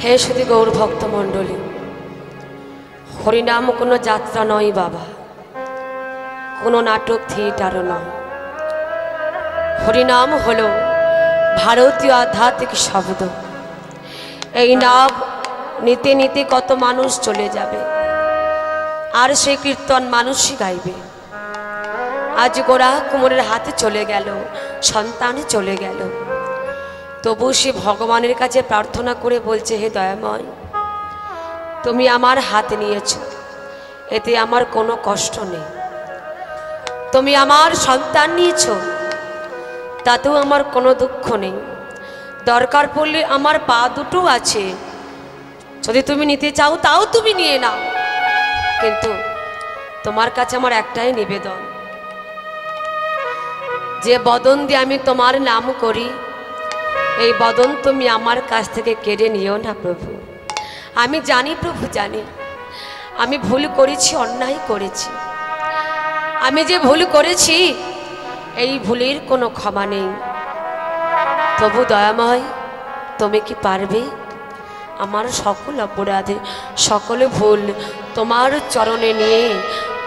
হে শুধু গৌর ভক্তমণ্ডলী, হরিনাম কোনো যাত্রা নয় বাবা, কোনো নাটক থিয়েটারও নয়। হরিনাম হলো ভারতীয় আধ্যাত্মিক শব্দ। এই নাম নিতে নিতে কত মানুষ চলে যাবে, আর সেই কীর্তন মানুষই গাইবে। আজ গোরা কুমোরের হাতে চলে গেল, সন্তান চলে গেল, তবু সে ভগবানের কাছে প্রার্থনা করে বলছে, হে দয়াময়, তুমি আমার হাতে নিয়েছ, এতে আমার কোনো কষ্ট নেই। তুমি আমার সন্তান নিয়েছ, তাতেও আমার কোনো দুঃখ নেই। দরকার পড়লে আমার পা দুটো আছে, যদি তুমি নিতে চাও তাও তুমি নিয়ে নাও। কিন্তু তোমার কাছে আমার একটাই নিবেদন, যে বদন দিয়ে আমি তোমার নাম করি, এই বদন তুমি আমার কাছ থেকে কেড়ে নিও না প্রভু। আমি জানি প্রভু, জানি আমি ভুল করেছি, অন্যায় করেছি। আমি যে ভুল করেছি, এই ভুলের কোনো ক্ষমা নেই। তবু দয়াময়, তুমি কি পারবে আমার সকল অপরাধে, সকল ভুল তোমার চরণে নিয়ে,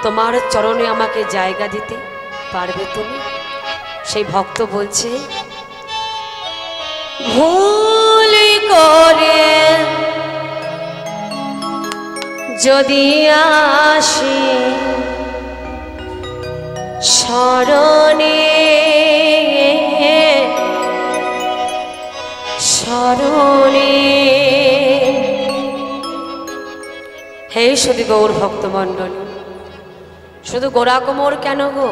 তোমার চরণে আমাকে জায়গা দিতে পারবে তুমি? সেই ভক্ত বলছে, ভুল করে যদি আসি শরণে, শরণে। হে শুধু গৌর ভক্তমণ্ডলী, শুধু গোরা কোমর কেন গো,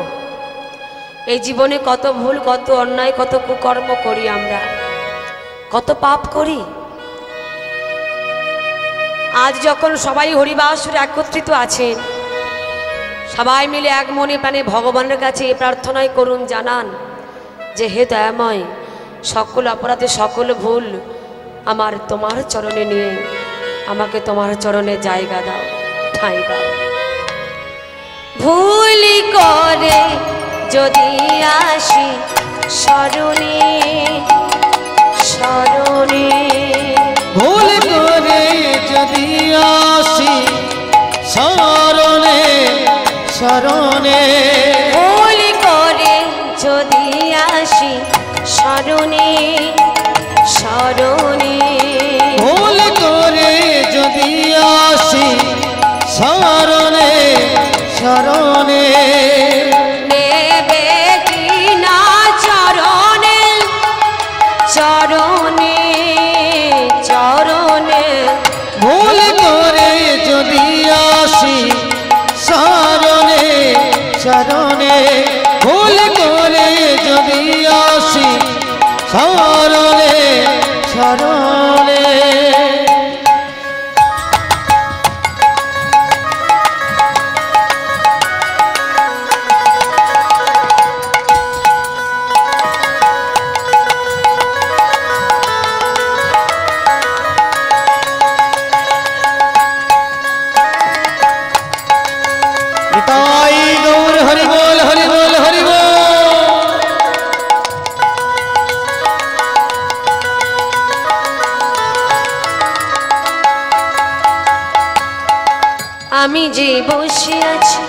এই জীবনে কত ভুল, কত অন্যায়, কত কুকর্ম করি আমরা, কত পাপ করি। আজ যখন সবাই হরিবাসরে একত্রিত আছেন, সবাই মিলে এক মনে প্রাণে ভগবানের কাছে এই প্রার্থনাই করুন, জানান যে হে দয়াময়, সকল অপরাধে সকল ভুল আমার তোমার চরণে নিয়ে আমাকে তোমার চরণে জায়গা দাও, ঠাঁই দাও। ভুল করে যদি আসি শরণে, শরণে। ভুল করে যদি আসি শরণে, শরণে। ভুল করে যদি আসি শরণে, শরণে। ভুল করে যদি আসি শরণে, শরণে। নেবে কি না চরণে, চরণে, চরণে। ভুল করে যদি আসি শরণে, শরণে। ভুল করে যদি আসি শরণে, শরণে। নিতাই গৌর হরি বল, হরি বল, হরি বল। আমি যে বসে আছি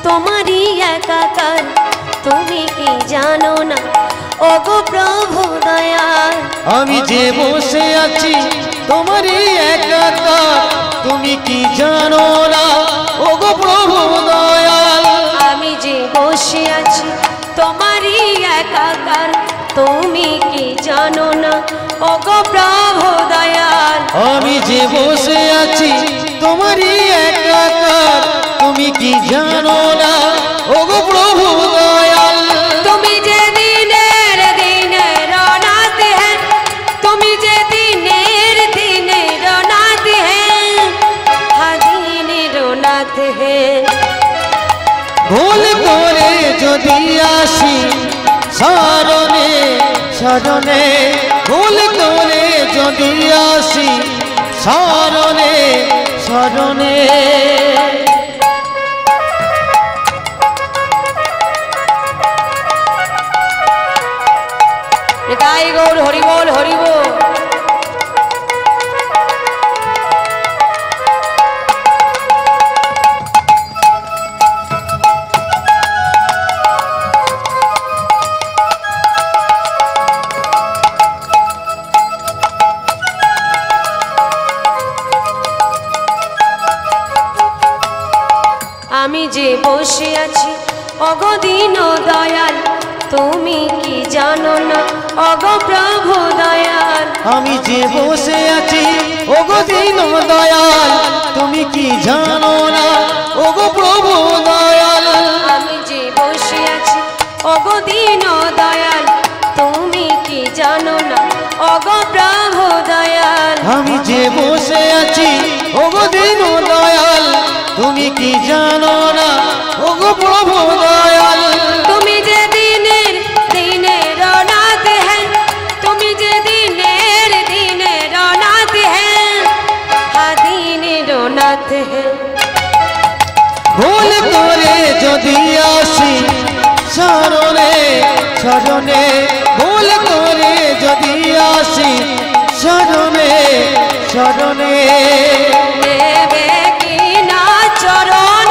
তোমারই একাকার, তুমি কি জানো না ওগো প্রভু দয়াল? আমি যে বসে আছি তোমারই একাকার, তুমি কি জানো না ওগো প্রভু দয়াল? আমি যে বসে আছি তোমারই একাকার, তুমি কি জানো না ওগো প্রভু দয়াল? আমি যে বসে আছি তোমারই একাকার, তুমি কি জানো না ওগো প্রভু দয়াল? তুমি যে দিনের দিনের অনাথ হ্যাঁ, তুমি যে দিনের দিনের অনাথ হ্যাঁ, দিনের অনাথ হ্যাঁ। ভুল করে যদি আসি শরণে, শরণে। ভুল করে যদি আসি শরণে, শরণে। নিতাই গৌর হরি বল, হরি বল। আমি যে বসে আছি ওগো দীন দয়াল তুমি কি জানো না ওগো প্রভু দয়াল আমি যে বসে আছি ওগো দীন দয়াল তুমি কি জানো না ওগো প্রভু দয়াল আমি যে বসে আছি ওগো দীন দয়াল তুমি কি জানো না ওগো প্রভু দয়াল আমি যে বসে আছি ওগো দীন দয়াল তুমি কি জানো না ওগো প্রভু দয়াল তুমি যে দিনের রনাত হ্যাঁ তুমি যে দিনের রনাত হ্যাঁ হা দিনের রনাত হ্যাঁ ভুল করে যদি আসি শরণে শরণে ভুল করে যদি আসি শরণে শরণে দেবে কি না চরণ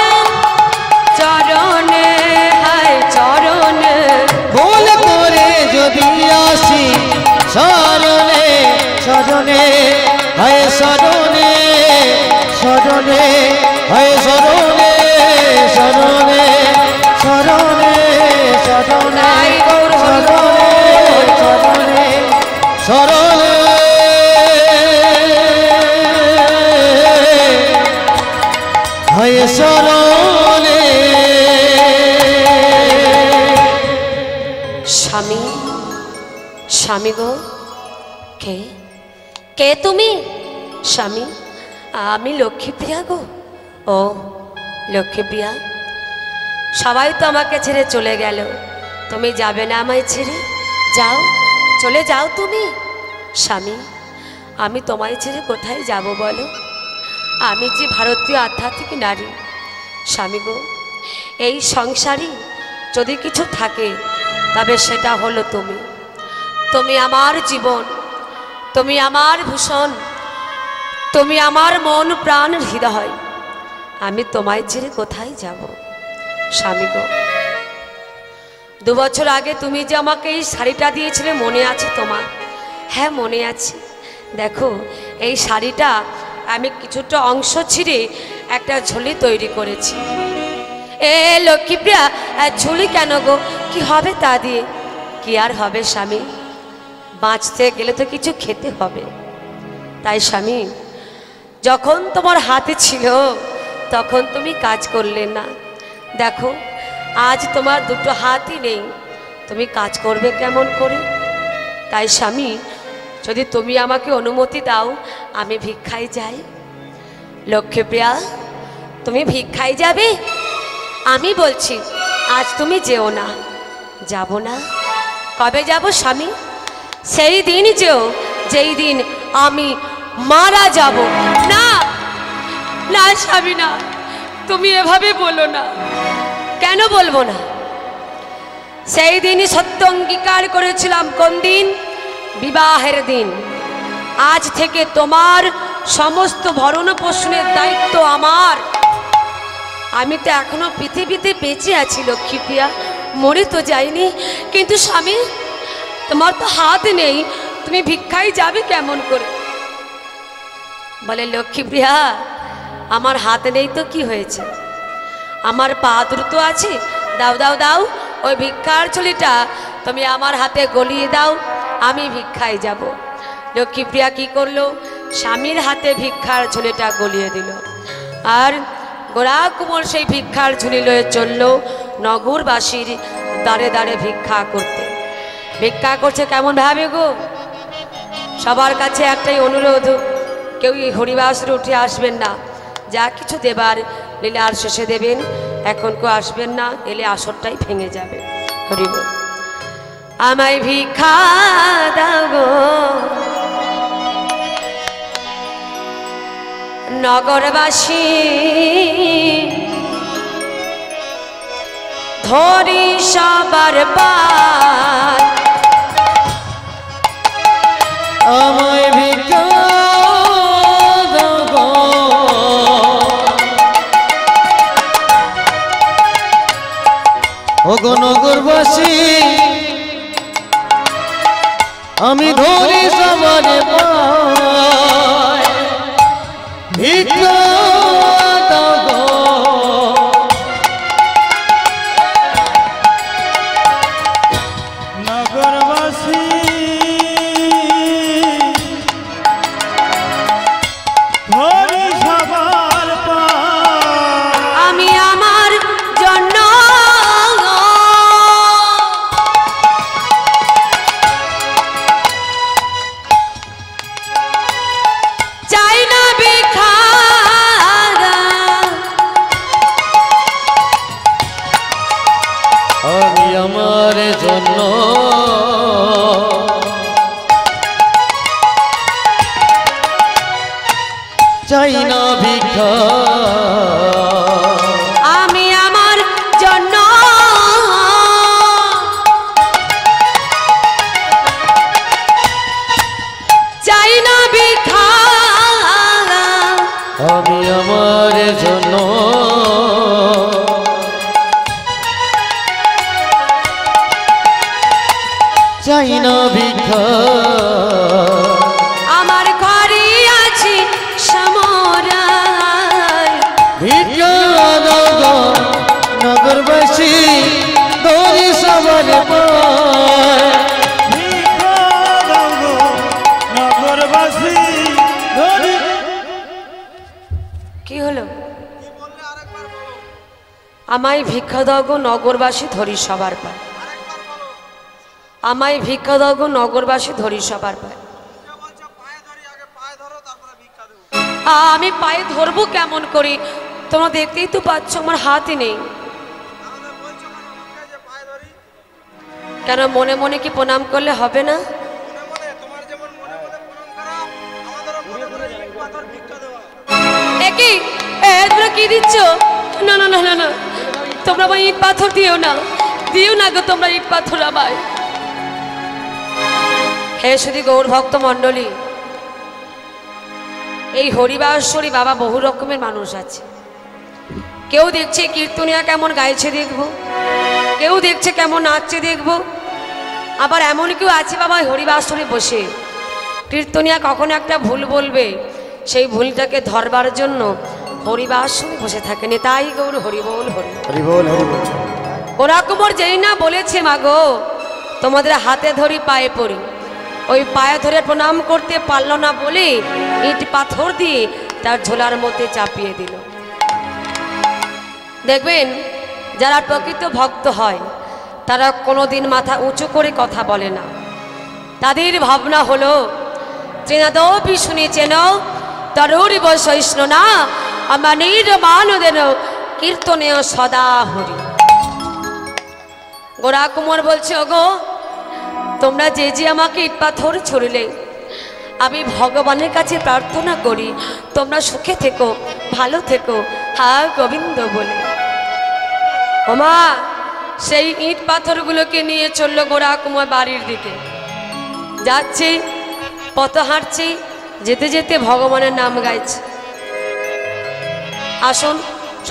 চরণে হায় চরণে ভুল করে যদি আসি শরণে শরণে হায় শরণে শরণে হায় শরণে শরণে শরণে শরণে শরণে শরণে শরণে হায় শরণে স্বামী স্বামী গো কে কে তুমি স্বামী আমি লক্ষ্মীপ্রিয়া গো ও লক্ষ্মীপ্রিয়া সবাই তো আমাকে ছেড়ে চলে গেল তুমি যাবে না আমায় ছেড়ে যাও চলে যাও তুমি স্বামী আমি তোমায় ছেড়ে কোথায় যাব বলো আমি যে ভারতীয় আধ্যাত্মিক নারী স্বামী গো এই সংসারী যদি কিছু থাকে তবে সেটা হলো তুমি তুমি আমার জীবন তুমি আমার ভূষণ তুমি আমার মন প্রাণ হৃদয় আমি তোমায় ছেড়ে কোথায় যাব স্বামী গো 2 বছর আগে তুমি যে আমাকে এই শাড়িটা দিয়েছিলে মনে আছে তোমার হ্যাঁ মনে আছে দেখো এই শাড়িটা আমি কিছুটা অংশ ছিঁড়ে একটা ঝুলি তৈরি করেছি এ লক্ষ্মীপ্রিয়া ঝুলি কেন গো কি হবে তা দিয়ে কি আর হবে স্বামী বাঁচতে গেলে তো কিছু খেতে হবে তাই স্বামী যখন তোমার হাতে ছিল তখন তুমি কাজ করলে না দেখো আজ তোমার দুটো হাতই নেই তুমি কাজ করবে কেমন করে তাই স্বামী যদি তুমি আমাকে অনুমতি দাও আমি ভিক্ষায় যাই লক্ষ্মীপ্রিয়া তুমি ভিক্ষায় যাবে আমি বলছি আজ তুমি যেও না যাব না কবে যাব স্বামী সেই দিন যেও যেই দিন আমি মারা যাব না না স্বামী না তুমি এভাবে বলো না কেন বলবো না সেই দিনই সত্য অঙ্গীকার করেছিলাম কোন দিন বিবাহের দিন আজ থেকে তোমার সমস্ত ভরণ পোষণের দায়িত্ব আমার আমি তো এখনো পৃথিবীতে বেঁচে আছি লক্ষ্মীপ্রিয়া মরে তো যাইনি কিন্তু স্বামী তোমার তো হাত নেই তুমি ভিক্ষায় যাবে কেমন করে বলে লক্ষ্মীপ্রিয়া আমার হাত নেই তো কি হয়েছে আমার পা দুটো আছে দাও দাও দাও ওই ভিক্ষার ঝুলিটা তুমি আমার হাতে গলিয়ে দাও আমি ভিক্ষায় যাব লক্ষ্মীপ্রিয়া কি করলো স্বামীর হাতে ভিক্ষার ঝুলিটা গলিয়ে দিল আর গোরা কুমোর সেই ভিক্ষার ঝুলি লয়ে চলল নগরবাসীর দাঁড়ে দাঁড়ে ভিক্ষা করতে ভিক্ষা করছে কেমন ভাবে গো সবার কাছে একটাই অনুরোধ কেউ হরিবাসরে উঠে আসবেন না যা কিছু দেবার লীলার শেষে দেবেন এখন কেউ আসবেন না এলে আসরটাই ভেঙে যাবে হরি বল আমায় ভিক্ষা দাও গো নগরবাসী ধরি সবার পার আমায় ভিক্ষা দাও গো ওগো নগরবাসী আমি ধরি সবার পায় ভিক্ষা দাও গো চাই না ভিক্ষা আমি আমার জন্য চাই না ভিক্ষা আমি আমার জন্য চাই না ভিক্ষা আমার ঘরে আছি সমরাই ভিক্ষা দাও গো নগরবাসী দড়ি সবার পায় ভিক্ষা দাও গো নগরবাসী ধরি। কি হলো? আমায় ভিক্ষা দাও গো নগরবাসী ধরি সবার পায়। আমায় ভিক্ষা দাও গো নগরবাসী ধরি সবার পায়। আমি পায়ে ধরবো কেমন করি? তোমরা দেখতেই তো পাচ্ছ আমার হাতই নেই। কেন মনে মনে কি প্রণাম করলে হবে না? একই তোমরা কি দিচ্ছ? না না না না না, তোমরা আমায় ইট পাথর দিও না, দিও না গো তোমরা ইট পাথর আমায়। হে শুধু গৌর ভক্ত মণ্ডলী, এই হরিবাসরী বাবা বহু রকমের মানুষ আছে। কেউ দেখছে কীর্তনিয়া কেমন গাইছে দেখবো, কেউ দেখছে কেমন নাচছে দেখবো, আবার এমন কেউ আছে বাবা হরিবাসরে বসে কীর্তনিয়া কখনো একটা ভুল বলবে, সেই ভুলটাকে ধরবার জন্য হরিবাসরে বসে থাকেন। তাই গৌর হরি বল হরি হরি বল হরি বল। গোরা কুমার যেই না বলেছে মা গো তোমাদের হাতে ধরি পায়ে পড়ি, ওই পায়ে ধরে প্রণাম করতে পারল না বলে ইট পাথর দিয়ে তার ঝোলার মধ্যে চাপিয়ে দিল। দেখবেন যারা প্রকৃত ভক্ত হয় তারা কোনোদিন মাথা উঁচু করে কথা বলে না। তাদের ভাবনা হলো চেনাদপি শুনি চেন তরুরি বৈষ্ণ না আমানির মান দেন কীর্তনে সদা হরি। গোরা কুমার বলছে ওগো তোমরা যে যে আমাকে ইট পাথর ছড়িলে, আমি ভগবানের কাছে প্রার্থনা করি তোমরা সুখে থেকো, ভালো থেকো, হা গোবিন্দ বলে। ওমা সেই ইট পাথরগুলোকে নিয়ে চললো গোরা কুমার বাড়ির দিকে। যাচ্ছি, পথ হাঁটছি, যেতে যেতে ভগবানের নাম গাইছে। আসুন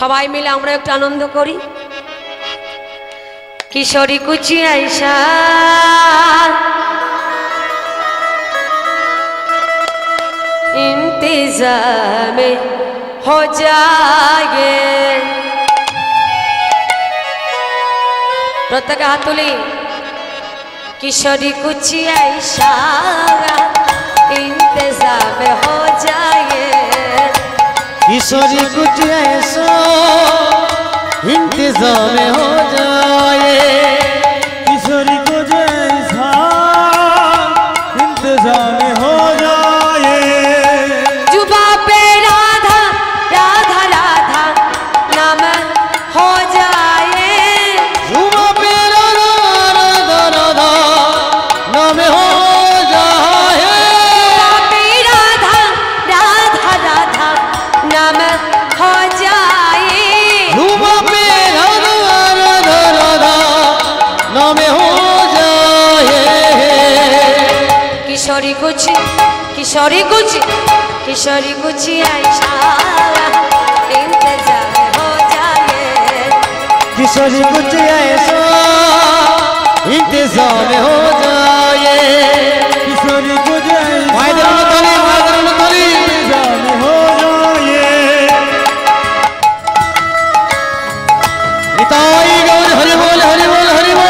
সবাই মিলে আমরা একটু আনন্দ করি। किशोरी कुछ ऐसा इंतजाम हो जाए। प्रत्येक हाथ तुली। किशोरी कुछ ऐसा इंतजाम हो जाए। किशोरी कुछ ऐसा इंतजाम हो जाए। किशोरी को जैसा इंतजाम हो जाए। जुबा पे राधा राधा राधा नाम हो जाए। जुबा पे राधा राधा राधा नाम हो जाए। जुबा पे राधा राधा राधा नाम हो जाए। जुबा पे राधा राधा राधा नाम हो जाए। किशोरी कुछ किशोरी कुछ किशोरी कुछ ऐसा इंतजाम हो जाए। किशोरी कुछ ऐसा इंतजाम हो जाए। किशोरी को जैसा इंतजाम हो जाए। निताई गौर हरि बोल हरि बोल हरि बोल।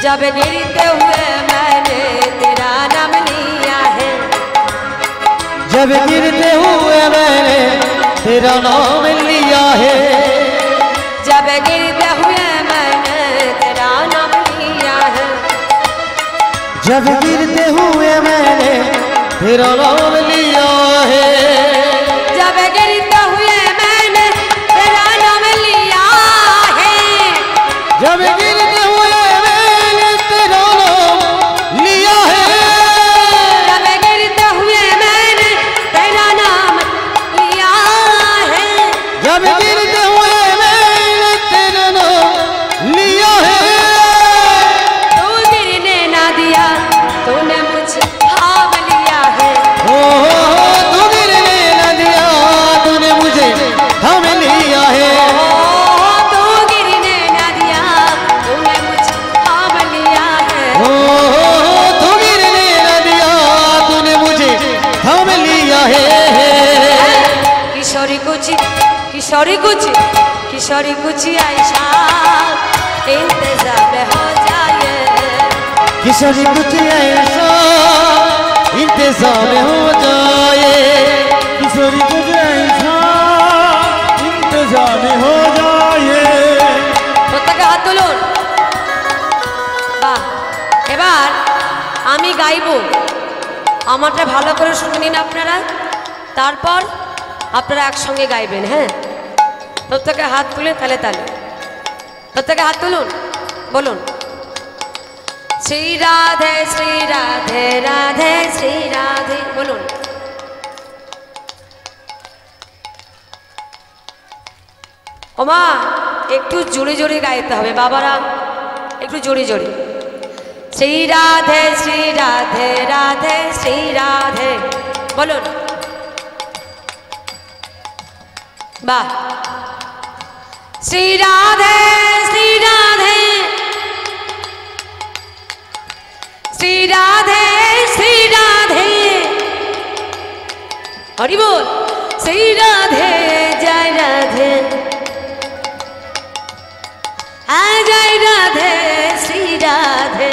जब गिरते हुए मैंने तेरा नाम लिया है, जब गिरते हुए मैंने तेरा नाम लिया है, जब गिरते हुए मैंने तेरा नाम लिया है, जब गिरते हुए मैंने तेरा नाम लिया है, जब गिरते हुए मैंने तेरा नाम लिया है, जब गिरते हुए मैंने तेरा नाम लिया है, जब गिरते हुए मैंने तेरा नाम लिया है, जब गिरते हुए मैंने तेरा नाम लिया है, तू गिरने ना दिया तूने मुझे थाम लिया है, ओ तू गिरने न दिया तूने मुझे थाम लिया है, तू गिरने ना दिया तूने मुझे थाम लिया है, ओ तू गिरने न दिया तूने मुझे थाम लिया है, किशोरी कुछ किशोरी कुछ किशोरी कुछ ऐसा इंतजार हो जाए, किशोरी कुछ ऐसा इंतजाम हो जाए, किशोरी कुछ ऐसा इंतजाम हो जाए। প্রত্যেকে হাত তুলুন। বাহ, এবার আমি গাইবো, আমারটা ভালো করে শুনে নিন আপনারা, তারপর আপনারা একসঙ্গে গাইবেন। হ্যাঁ, প্রত্যেকে হাত তুলে তালে তালে, প্রত্যেকে হাত তুলুন, বলুন শ্রী রাধে রাধে শ্রী রাধে, বলুন। ওমা একটু জোরে জোরে গাইতে হবে বাবারা, একটু জোরে জোরে। শ্রী রাধে রাধে শ্রী রাধে, বলুন। বাহ, শ্রী রাধে শ্রী রাধে শ্রী রাধে শ্রী রাধে, হরি বল। শ্রী রাধে জয় রাধে, জয় রাধে শ্রী রাধে,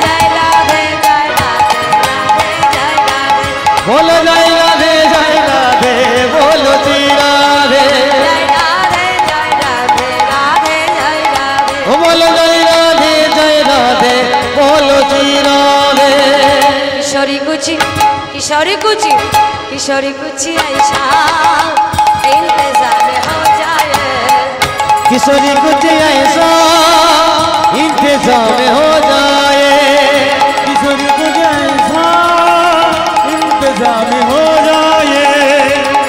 জয় রাধে জয় রাধে রাধে জয় রাধে, बोलो जय राधे बोलो श्री राधे, जय राधे राधे जय राधे, ओ बोलो जय राधे बोलो श्री राधे, किशोरी कुछ किशोरी कुछ किशोरी कुछ ऐसा इंतजार हो जाए, किशोरी कुछ ऐसा इंतजाम हो जाए, किशोरी कुछ ऐसा इंतजाम हो जाए।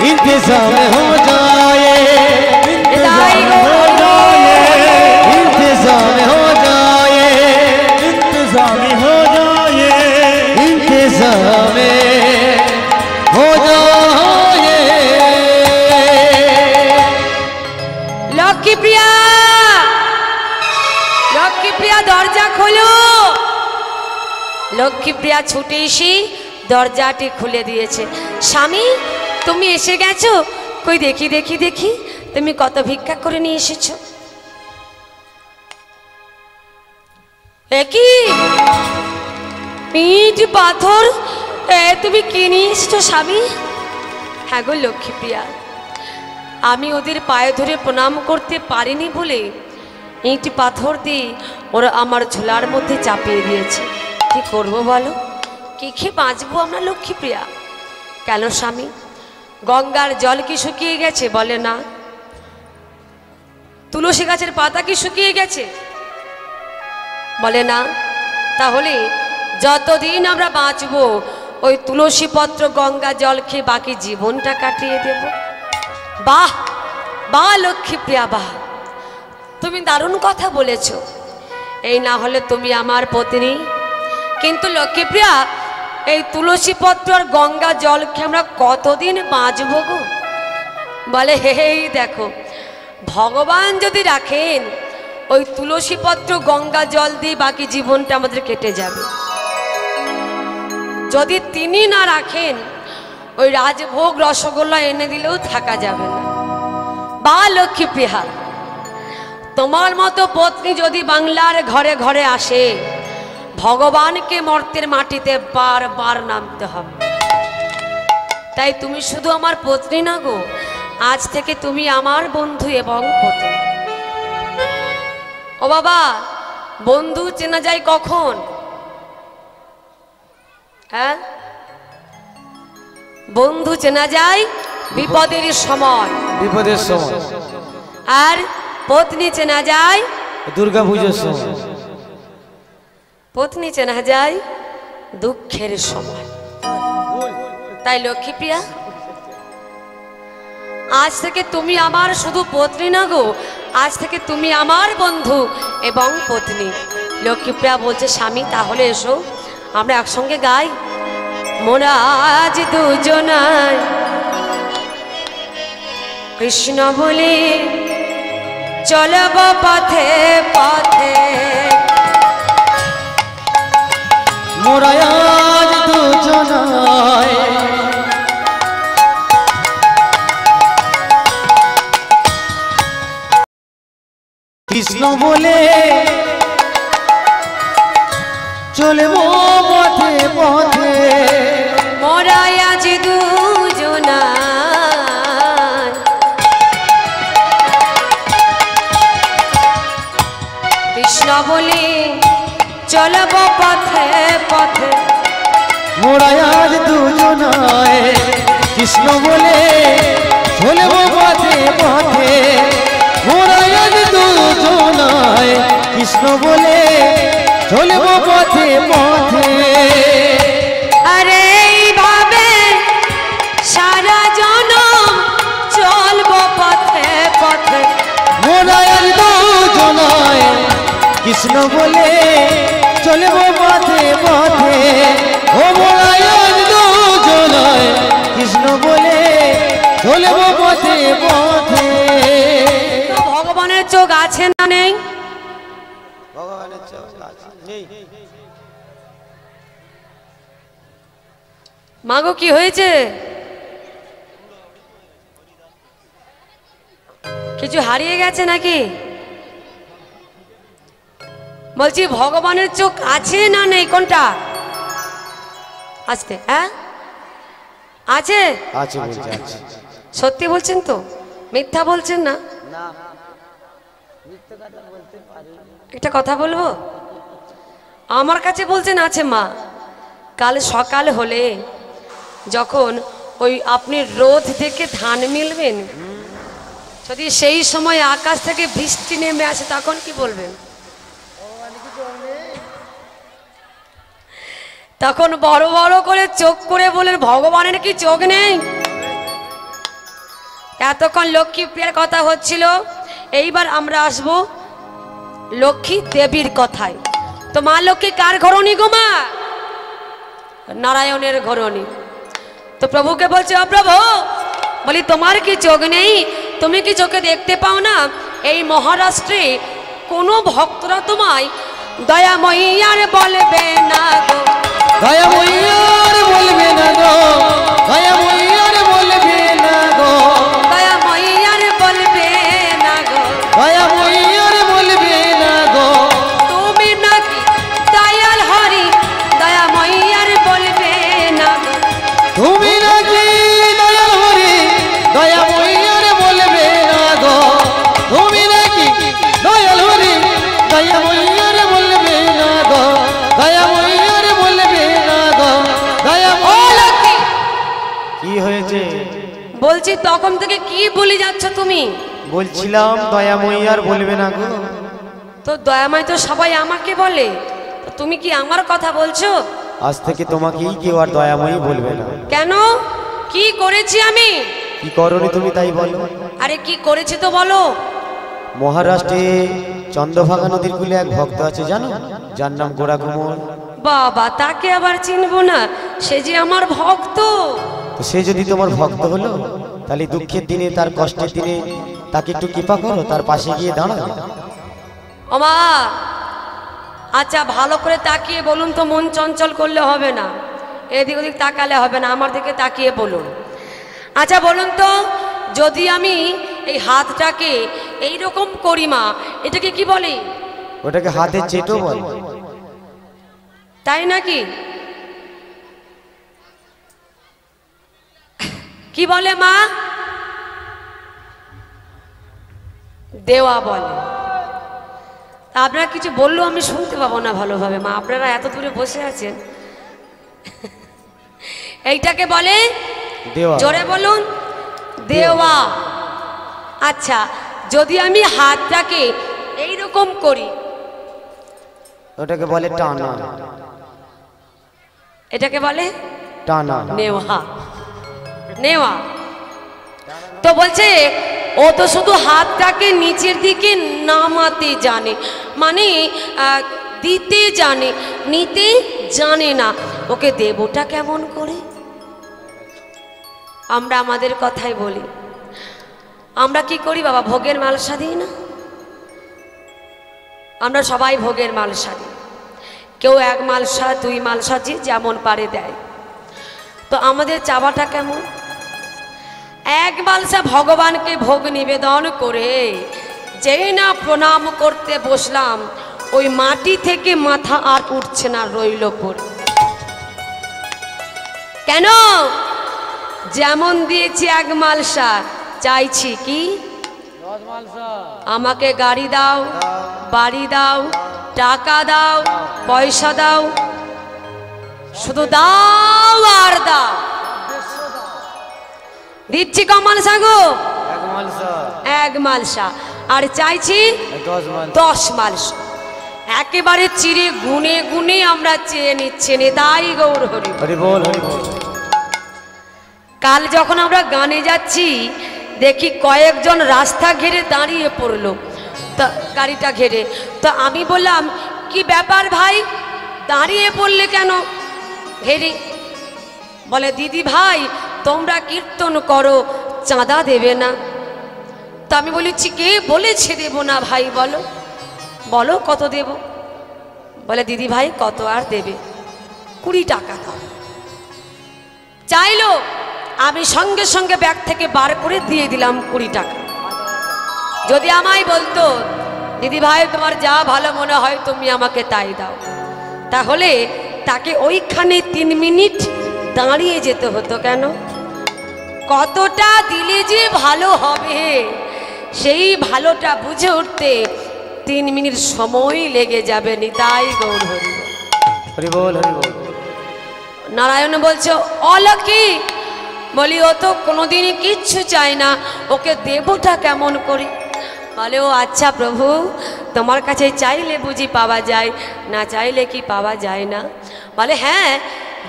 इंतजाम हो जाए, विदाई हो इंतजाम हो जाए, इंतजाम हो जाए। इंतजाम हो जाए। लक्ष्मी प्रिया, लक्ष्मी प्रिया दरजा खोलो। লক্ষ্মী প্রিয়া ছুটে এসে দরজাটি খুলে দিয়েছে। স্বামী তুমি এসে গেছো, কই দেখি দেখি দেখি তুমি কত ভিক্ষা করে নিয়ে এসেছো। একই ইট পাথর তুমি কি নিয়ে এসেছো স্বামী? হ্যাঁ গো লক্ষ্মী প্রিয়া, আমি ওদের পায়ে ধরে প্রণাম করতে পারিনি বলে ইট পাথর দিয়ে ওরা আমার ঝোলার মধ্যে চাপিয়ে দিয়েছে। কি করবো বলো, কি খেয়ে বাঁচবো আমরা লক্ষ্মী প্রিয়া? কেন স্বামী, গঙ্গার জল কি শুকিয়ে গেছে? বলে না। তুলসী গাছের পাতা কি শুকিয়ে গেছে? বলে না। তাহলে যতদিন আমরা বাঁচবো ওই তুলসী পত্র গঙ্গা জল খেয়ে বাকি জীবনটা কাটিয়ে দেব। বাহ বাহ লক্ষ্মী প্রিয়া, বাহ, তুমি দারুণ কথা বলেছ। এই না হলে তুমি আমার পত্নী, কিন্তু লক্ষ্মী প্রিয়া এই তুলসী পত্র আর গঙ্গা জল খেয়ে আমরা কতদিন বাঁচবো গো? বলে এই দেখো, ভগবান যদি রাখেন ওই তুলসী পত্র গঙ্গা জল দিয়ে বাকি জীবনটা আমাদের কেটে যাবে। যদি তিনি না রাখেন ওই রাজভোগ রসগোল্লা এনে দিলেও থাকা যাবে না। বা লক্ষ্মী প্রিয়া, তোমার মতো পত্নী যদি বাংলার ঘরে ঘরে আসে, ভগবানকে মর্তের মাটিতে বারবার নামতে হবে। তাই তুমি শুধু আমার পত্নী না গো, আজ থেকে তুমি আমার বন্ধু এবং পত্নী। ও বাবা, বন্ধু চেনা যায় কখন? হ্যাঁ, বন্ধু চেনা যায় বিপদের সময়, বিপদের সময়। আর পত্নী চেনা যায় দুর্গা পুজোর সময়। পত্নী চেনা যায় দুঃখের সময়। তাই লক্ষ্মীপ্রিয়া, আজ থেকে তুমি আমার শুধু পত্নী না গো, আজ থেকে তুমি আমার বন্ধু এবং পত্নী। লক্ষ্মীপ্রিয়া বলছে, স্বামী তাহলে এসো আমরা একসঙ্গে গাই। মোরা আজ দুজনায় কৃষ্ণ বলে চলব পথে পথে, মোরা আজ দুজনায় কৃষ্ণ বলে চলব পথে পথে। মোরা আজ দুজনায় কৃষ্ণ বলে চলব পথে পথে, মোরা আজ দুজনায় কৃষ্ণ বলে চলব পথে পথে। মোরা আজ দুজনায় কৃষ্ণ বলে চলব পথে পথে। আরে এইভাবে সারা জনম চলব পথে পথে। মোরা আজ দুজনায় কৃষ্ণ বলে চলব পথে পথে। ও মোরা আজ দুজনায় কৃষ্ণ বলে চলব পথে পথে। তো ভগবানের চোখ আছে না নেই? ভগবানের চোখ আছে নেই। মাগো কি হয়েছে? কিছু হারিয়ে গেছে নাকি? বলছি ভগবানের চোখ আছে না নেই, কোনটা? আসতে, হ্যাঁ আছে। আছে বলছে আছে। সত্যি বলছেন তো? মিথ্যা বলছেন না? একটা কথা বলবো, আমার কাছে বলছেন আছে মা। কাল সকাল হলে যখন ওই আপনি রোদ থেকে ধান মিলবেন, যদি সেই সময় আকাশ থেকে বৃষ্টি নেমে আসে তখন কি বলবেন? তখন বড় বড় করে চোখ করে বলেন, ভগবানের কি চোখ নেই? এতক্ষণ লক্ষ্মী প্রিয়ার কথা হচ্ছিল, এইবার আমরা আসবো লক্ষ্মী দেবীর কথায়। তো মা লক্ষ্মী কার ঘরণী গো মা? নারায়ণের ঘরণী। তো প্রভুকে বলছে, ও প্রভু, বলি তোমার কি চোখ নেই? তুমি কি চোখে দেখতে পাও না এই মহারাষ্ট্রে কোনো ভক্তরা তোমায় দয়াময়ী আর বলবে না গো? দয়াময়ী আর বলবে না গো, দয়াময়ী আর বলবে না গো, দয়াময়ী আর বলবে না গো, দয়াময়ী আর বলবে না গো। তুমি নাকি দয়াল হরি, দয়াময়ী আর বলবে না গো। তুমি নাকি দয়াল হরি, দয়াময়ী আর বলবে না গো। তুমি নাকি দয়াল হরি, দয়াময়ী আর বলবে না গো, দয়াময়ী আর বলবে না গো, ও দয়াময়ী। লক্ষ্মী, কি হয়েছে? বলছি তখন থেকে কি বলে যাচ্ছ তুমি? বলছিলাম দয়াময়ী আর বলবে না গো। তো দয়াময় তো সবাই আমাকে বলে, তো তুমি কি আমার কথা বলছো? আজ থেকে তোমাকেই কেউ আর দয়াময়ী বলবে না। কেন? কি করেছি আমি? কি করনি তুমি তাই বলো। আরে কি করেছি তো বলো। মহারাষ্ট্রে চন্দ্রভাগা নদীর কূলে এক ভক্ত আছে জানো, যার নাম গোরা কুমোর। বাবা, তাকে আবার চিনবো না? সে যে আমার ভক্ত। তো সে যদি তোমার ভক্ত হলো, তাহলে দুঃখের দিনে, তার কষ্টের দিনে তাকে একটু কৃপা করো, তার পাশে গিয়ে দাঁড়াবে। ওমা, আচ্ছা ভালো করে তাকিয়ে বলুন তো, মন চঞ্চল করলে হবে না, এদিক ওদিক তাকালে হবে না, আমার দিকে তাকিয়ে বলুন। আচ্ছা বলুন তো, যদি আমি এই হাতটাকে এইরকম করি মা, এটাকে কি বলে? ওটাকে হাতের চেটো বলে। তাই নাকি? কি বলে মা? দেওয়া বলে। আপনারা কিছু বললেও আমি শুনতে পাবো না ভালোভাবে মা, আপনারা এত দূরে বসে আছেন। এইটাকে বলে দেওয়া। জোরে বলুন, দেওয়া। আচ্ছা, যদি আমি হাতটাকে এইরকম করি, ওটাকে বলে টানা। এটাকে বলে টানা। নেওয়া। নেওয়া। তো বলছে ও তো শুধু হাতটাকে নিচের দিকে নামাতে জানে, মানে দিতে জানে, নিতে জানে না। ওকে দেবটা কেমন করে? আমরা আমাদের কথাই বলি, আমরা কি করি বাবা? ভোগের মালসা দিই না? আমরা সবাই ভোগের মালসা দিই। কেউ 1 মালসা 2 মালসা যে যেমন পারে দেয়। তো আমাদের চাওয়াটা কেমন? 1 মালসা ভগবানকে ভোগ নিবেদন করে যেই না প্রণাম করতে বসলাম, ওই মাটি থেকে মাথা আর উঠছে না, রইল পড়ে। কেন? যেমন দিয়েছি 1 মালসা, চাইছি কি? আমাকে গাড়ি দাও, বাড়ি দাও, টাকা দাও, পয়সা দাও, শুধু দাও আর দাও। দিচ্ছি ক মালসা গো? 1 মালসা। আর চাইছি 10 মালসা। একেবারে চিরে গুনে গুনে আমরা চেয়ে নিচ্ছি। তাই গৌর হরি হরি বল, হরি বল। কাল যখন আমরা গানে যাচ্ছি, দেখি কয়েকজন রাস্তা ঘিরে দাঁড়িয়ে পড়লো, তা গাড়িটা ঘিরে। তো আমি বললাম, কি ব্যাপার ভাই, দাঁড়িয়ে পড়লে কেন ঘেরে? বলে, দিদি ভাই তোমরা কীর্তন করো, চাঁদা দেবে না। তো আমি বলেছি, কে বলেছে দেব না ভাই? বলো বলো কত দেব? বলে, দিদি ভাই কত আর দেবে, 20 টাকা দাও। চাইলো, আমি সঙ্গে সঙ্গে ব্যাগ থেকে বার করে দিয়ে দিলাম 20 টাকা। যদি আমায় বলতো, দিদি ভাই তোমার যা ভালো মনে হয় তুমি আমাকে তাই দাও, তাহলে তাকে ওইখানে 3 মিনিট দাঁড়িয়ে যেতে হতো। কেন? কতটা দিলে যে ভালো হবে, সেই ভালোটা বুঝে উঠতে 3 মিনিট সময় লেগে যাবে। নিতাই গৌর হরি হরি বল, হরি বল। নারায়ণ বলছে, অলকি। বলি, ও তো কোনোদিনই কিচ্ছু চায় না, ওকে দেবটা কেমন করি? বলে, ও আচ্ছা প্রভু, তোমার কাছে চাইলে বুঝি পাওয়া যায়, না চাইলে কি পাওয়া যায় না? বলে, হ্যাঁ,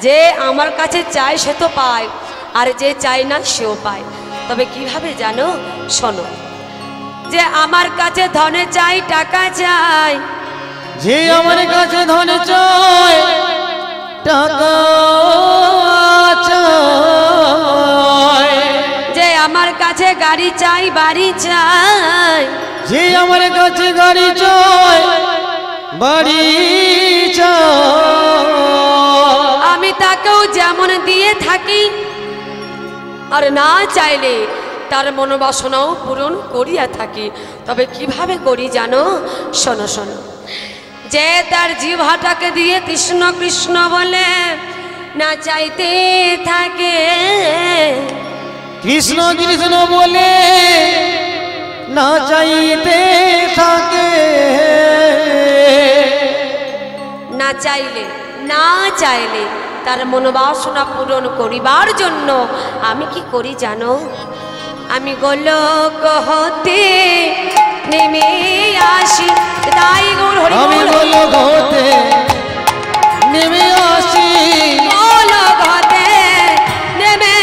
যে আমার কাছে চায় সে তো পায়, আর যে চায় না সেও পায়। তবে কিভাবে জানো? শোনো, যে আমার কাছে ধনে চাই, টাকা চাই, যে আমার কাছে ধন চায়, টাকা চায়, যে আমার কাছে গাড়ি চাই, বাড়ি চাই, যে আমার কাছে গাড়ি চায়, বাড়ি চায়, আমি তাকেও যেমন দিয়ে থাকি, আর না চাইলে তার মনোবাসনাও পূরণ করিয়া থাকি। তবে কিভাবে করি জানো? শোনো শোনো, যে তার জিহ্বাটাকে দিয়ে কৃষ্ণ কৃষ্ণ বলে না চাইতে থাকে, কৃষ্ণ কৃষ্ণ বলে না চাইতে থাকে, না চাইলে না চাইলে তার মনোবাসনা পূরণ করিবার জন্য আমি কি করি জানো? আমি গোলক হতে নেমে আসি। তাই গৌর হরি বল। আমি গোলক হতে নেমে আসি, গোলক হতে নেমে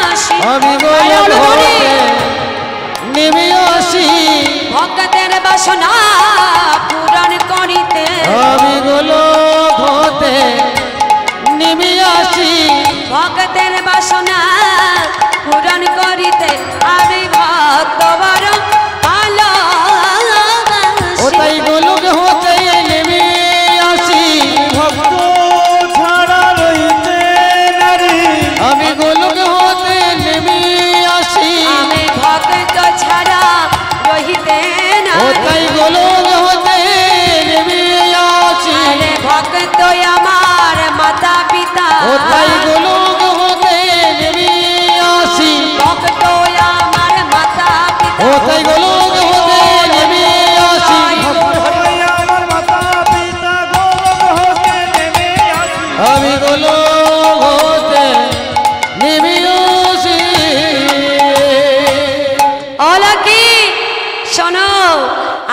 আসি, আমি গোলক হতে নেমে আসি, ভক্তের বাসনা পূরণ করিতে। আমি গোলক হতে নেমে আসি, ভক্তের বাসনা পূরণ করিতে। আমি ভক্তবর ও তাই গোলক হতে নেমে আসি, ভক্ত ছাড়া রইতে নারী, আমি গোলক হতে নেমে আসি, আমি ভক্ত ছাড়া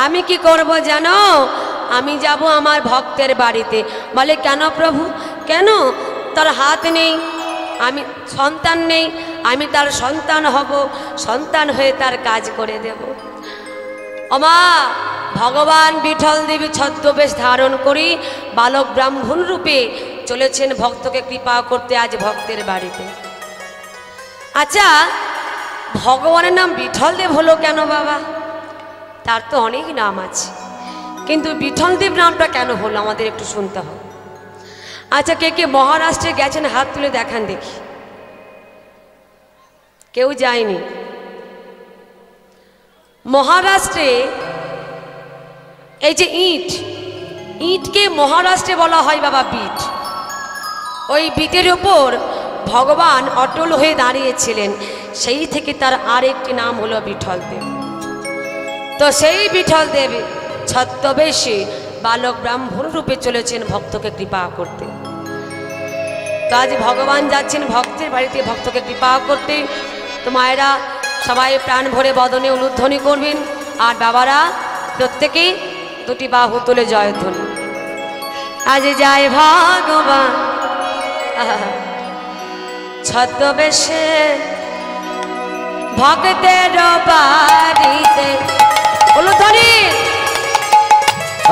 আমি কি করব জানো? আমি যাব আমার ভক্তের বাড়িতে। বলে কেন প্রভু? কেন? তার হাত নেই, আমি সন্তান নেই, আমি তার সন্তান হব, সন্তান হয়ে তার কাজ করে দেব। ওমা, ভগবান বিঠল দেবী ছদ্মবেশ ধারণ করি বালক ব্রাহ্মণ রূপে চলেছেন ভক্তকে কৃপা করতে আজ ভক্তের বাড়িতে। আচ্ছা, ভগবানের নাম বিঠল দেব হলো কেন বাবা? তার তো অনেক নাম আছে, কিন্তু বিঠল দেব নামটা কেন হলো আমাদের একটু শুনতে হবে। আচ্ছা, কে কে মহারাষ্ট্রে গেছেন হাত তুলে দেখান দেখি। কেউ যায়নি? মহারাষ্ট্রে এই যে ইট, ইটকে মহারাষ্ট্রে বলা হয় বাবা বিট। ওই বিটের ওপর ভগবান অটল হয়ে দাঁড়িয়েছিলেন, সেই থেকে তার আরেকটি নাম হলো বিঠল দেব। তো সেই বিঠল দেব ছদ্মবেশে বালক ব্রাহ্মণ রূপে চলেছেন ভক্তকে কৃপা করতে। তো আজ ভগবান যাচ্ছেন ভক্তের বাড়িতে ভক্তকে কৃপা করতে। তো মায়েরা সবাই প্রাণ ভরে বদনে অনুধ্বনি করবেন, আর বাবারা প্রত্যেকেই দুটি বাহু তুলে জয়ধ্বনি। আজ যায় ভগবান ছদ্মবেশে ভক্তের বাড়িতে। অনুধ্বনি।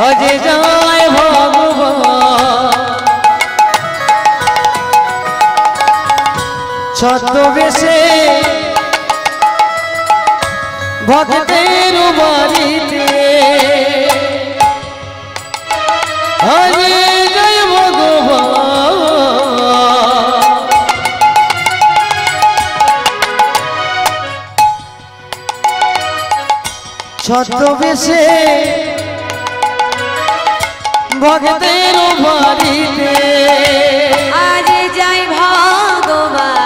আজ যায় ভগবান ছদ্মবেশে ভক্তের বাড়িতে। আজ যায় ভগবান ছদ্মবেশে ভক্তের বাড়িতে। আজ যাই ভগবান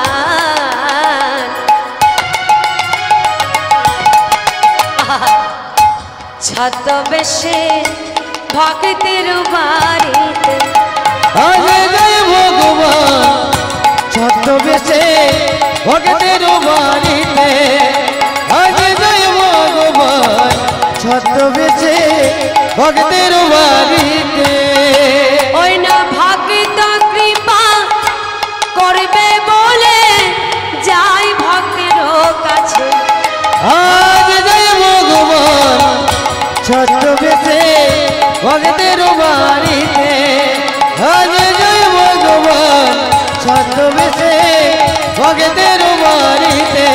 ছদ্মবেশে ভক্তের বাড়িতে। আজ যাই ভগবান ছদ্মবেশে ভক্তের বাড়িতে। আজ যাই ভগবান ছদ্মবেশে ভক্তের বাড়িতে। ওই না ভক্ত কৃপা করবে বলে যাই ভক্তের কাছে। আজ যাই ভগবান ছদ্মবেশে ভক্তের বাড়িতে। আজ যাই ভগবান ছদ্মবেশে ভক্তের বাড়িতে।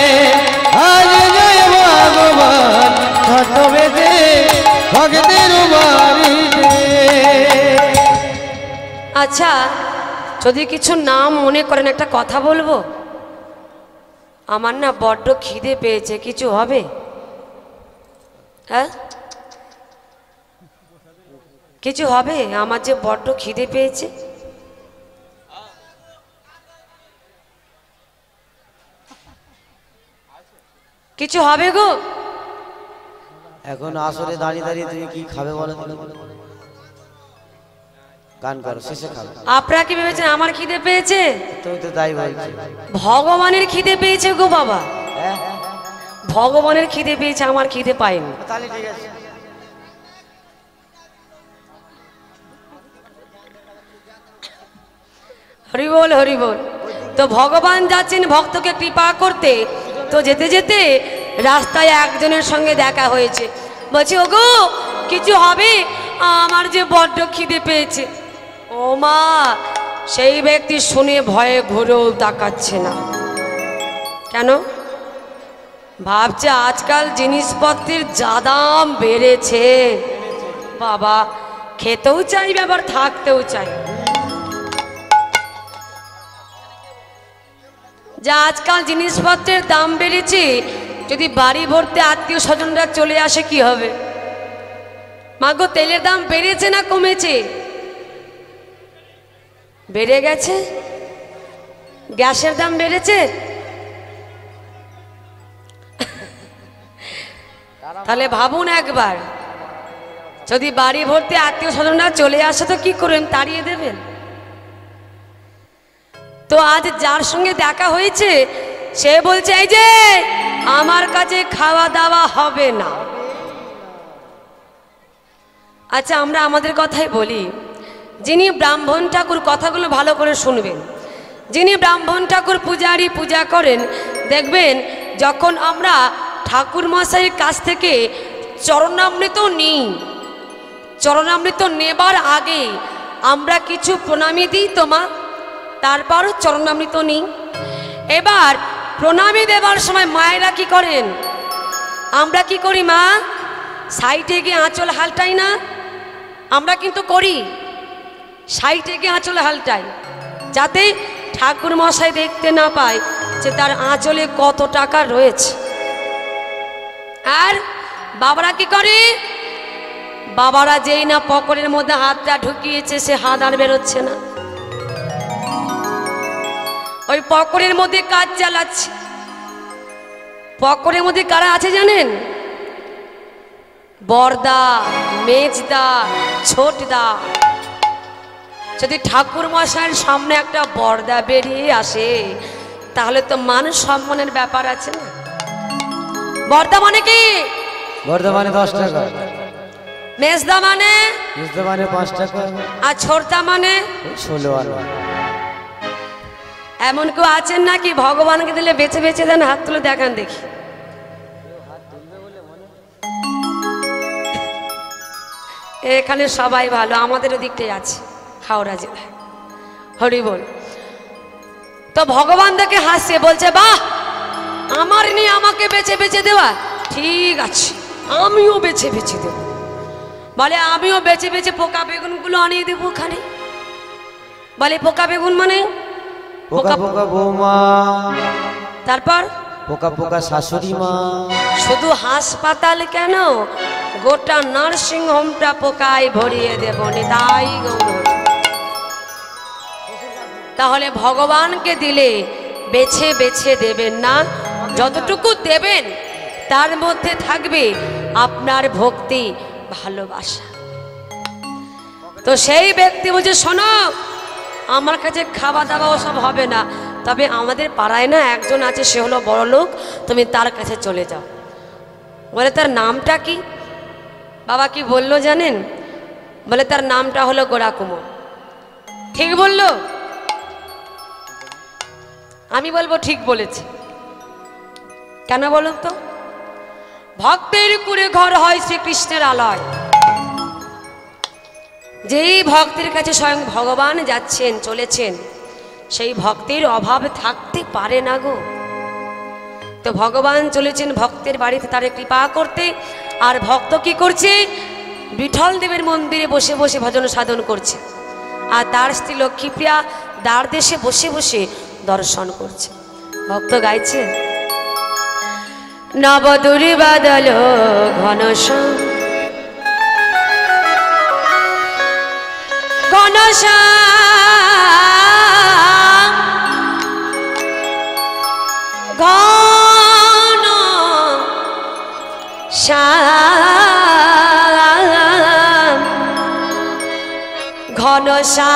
আজ যাই ভগবান ছদ্মবেশে ভক্তের বাড়িতে। আচ্ছা, যদি কিছু নাম মনে করেন একটা কথা বলবো। আমার না বড্ড খিদে পেয়েছে, কিছু হবে? হ্যাঁ, কিছু হবে? আমার যে বড্ড খিদে পেয়েছে। কিছু হবে গো? এখন আসরে দাঁড়িয়ে দাঁড়িয়ে তুমি কি খাবে বলো? গান করো, শেষে খাবে। আপনারা কি ভেবেছেন আমার খিদে পেয়েছে? তুমি তো তাই বলছো। ভগবানের খিদে পেয়েছে গো বাবা, হ্যাঁ, ভগবানের খিদে পেয়েছে, আমার খিদে পাইনি। তাহলে ঠিক আছে। হরি বল, হরি বল। তো ভগবান যাচ্ছেন ভক্তকে কৃপা করতে। তো যেতে যেতে রাস্তায় একজনের সঙ্গে দেখা হয়েছে। বলছে, ওগো কিছু হবে? আমার যে বড্ড খিদে পেয়েছে। ও মা, সেই ব্যক্তি শুনে ভয়ে ঘুরেও তাকাচ্ছে না। কেন? ভাবছে আজকাল জিনিসপত্রের যা দাম বেড়েছে বাবা, খেতেও চাইবে আবার থাকতেও চাই। যা আজকাল জিনিসপত্রের দাম বেড়েছে, যদি বাড়ি ভর্তি আত্মীয় স্বজনরা চলে আসে কি হবে? মাগো, তেলের দাম বেড়েছে না কমেছে? বেড়ে গেছে। গ্যাসের দাম বেড়েছে। তাহলে ভাবুন একবার, যদি বাড়ি ভর্তি আত্মীয় স্বজনরা চলে আসে তো কি করবেন? তাড়িয়ে দেবেন? তো আজ যার সঙ্গে দেখা হয়েছে সে বলছে, এই যে আমার কাছে খাওয়া দাওয়া হবে না। আচ্ছা, আমরা আমাদের কথাই বলি। যিনি ব্রাহ্মণ ঠাকুর, কথাগুলো ভালো করে শুনবেন, যিনি ব্রাহ্মণ ঠাকুর পূজারি পূজা করেন, দেখবেন যখন আমরা ঠাকুর মশাইয়ের কাছ থেকে চরণামৃত নিই, চরণামৃত নেবার আগে আমরা কিছু প্রণামী দিই তো মা, তারপর চরণামৃত নিই। এবার প্রণামী দেবার সময় মায়েরা কি করেন, আমরা কি করি মা? সাইডে গিয়ে আঁচল হালটাই না? আমরা কিন্তু করি, সাইডে গিয়ে আঁচল হালটাই, যাতে ঠাকুর মশাই দেখতে না পায় যে তার আঁচলে কত টাকা রয়েছে। আর বাবারা কি করে? বাবারা যেই না পকেটের মধ্যে হাতটা ঢুকিয়েছে, সে হাত আর বেরোচ্ছে না, ওই পকেটের মধ্যে কাজ চালাচ্ছে। পকেটের মধ্যে কারা আছে জানেন? বড়দা, মেজদা, ছোটদা। যদি ঠাকুর মশাইয়ের সামনে একটা বড়দা বেরিয়ে আসে, তাহলে তো মান সম্মানের ব্যাপার আছে না। বড়দা মানে কি? বড়দা মানে 10 টাকা, মেজদা মানে 5 টাকা, আর ছোটদা মানে 16 আনা। এমন কেউ আছেন নাকি ভগবানকে দিলে বেছে বেছে দেন? হাত তুলে দেখান দেখি। এখানে সবাই ভালো, আমাদের ওদিকটাই আছে, হাওড়া জেলায়। হরি বল। তো ভগবান দেখে হাসছে, বলছে বাহ, আমার নিয়ে আমাকে বেছে বেছে দেওয়া, ঠিক আছে আমিও বেছে বেছে দেব। বলে আমিও বেছে বেছে পোকা বেগুনগুলো আনিয়ে দেবো ওখানে। বলে পোকা বেগুন মানে? পোকা পোকা বৌমা, তারপর পোকা পোকা শাশুড়ি মা। শুধু হাসপাতাল কেন, গোটা নার্সিং হোমটা পোকায় ভরিয়ে দেব, নিতাই গৌর। তাহলে ভগবানকে দিলে বেছে বেছে দেবেন না, যতটুকু দেবেন তার মধ্যে থাকবে আপনার ভক্তি, ভালোবাসা। তো সেই ব্যক্তি বলছে, শোনো, আমার কাছে খাওয়া দাওয়া ওসব হবে না, তবে আমাদের পাড়ায় না একজন আছে, সে হলো বড় লোক, তুমি তার কাছে চলে যাও। বলে তার নামটা কি? বাবা কি বললো জানেন? বলে তার নামটা হলো গোড়া কুমোর। ঠিক বললো? আমি বলবো ঠিক বলেছে। কেন বলুন তো? ভক্তের কুড়ে ঘর হয় শ্রীকৃষ্ণের আলয়। যেই ভক্তের কাছে স্বয়ং ভগবান যাচ্ছেন, চলেছেন, সেই ভক্তের অভাব থাকতে পারে না গো। তো ভগবান চলেছেন ভক্তের বাড়িতে তারে কৃপা করতে, আর ভক্ত কি করছে? বিঠল দেবের মন্দিরে বসে বসে ভজন সাধন করছে, আর তার স্ত্রী লক্ষ্মীপ্রিয়া দ্বার দেশে বসে বসে দর্শন করছে। ভক্ত গাইছে, নবদুরি বাদল ঘনশ্যাম ঘনশ্যাম ঘনশ্যাম ঘনশ্যাম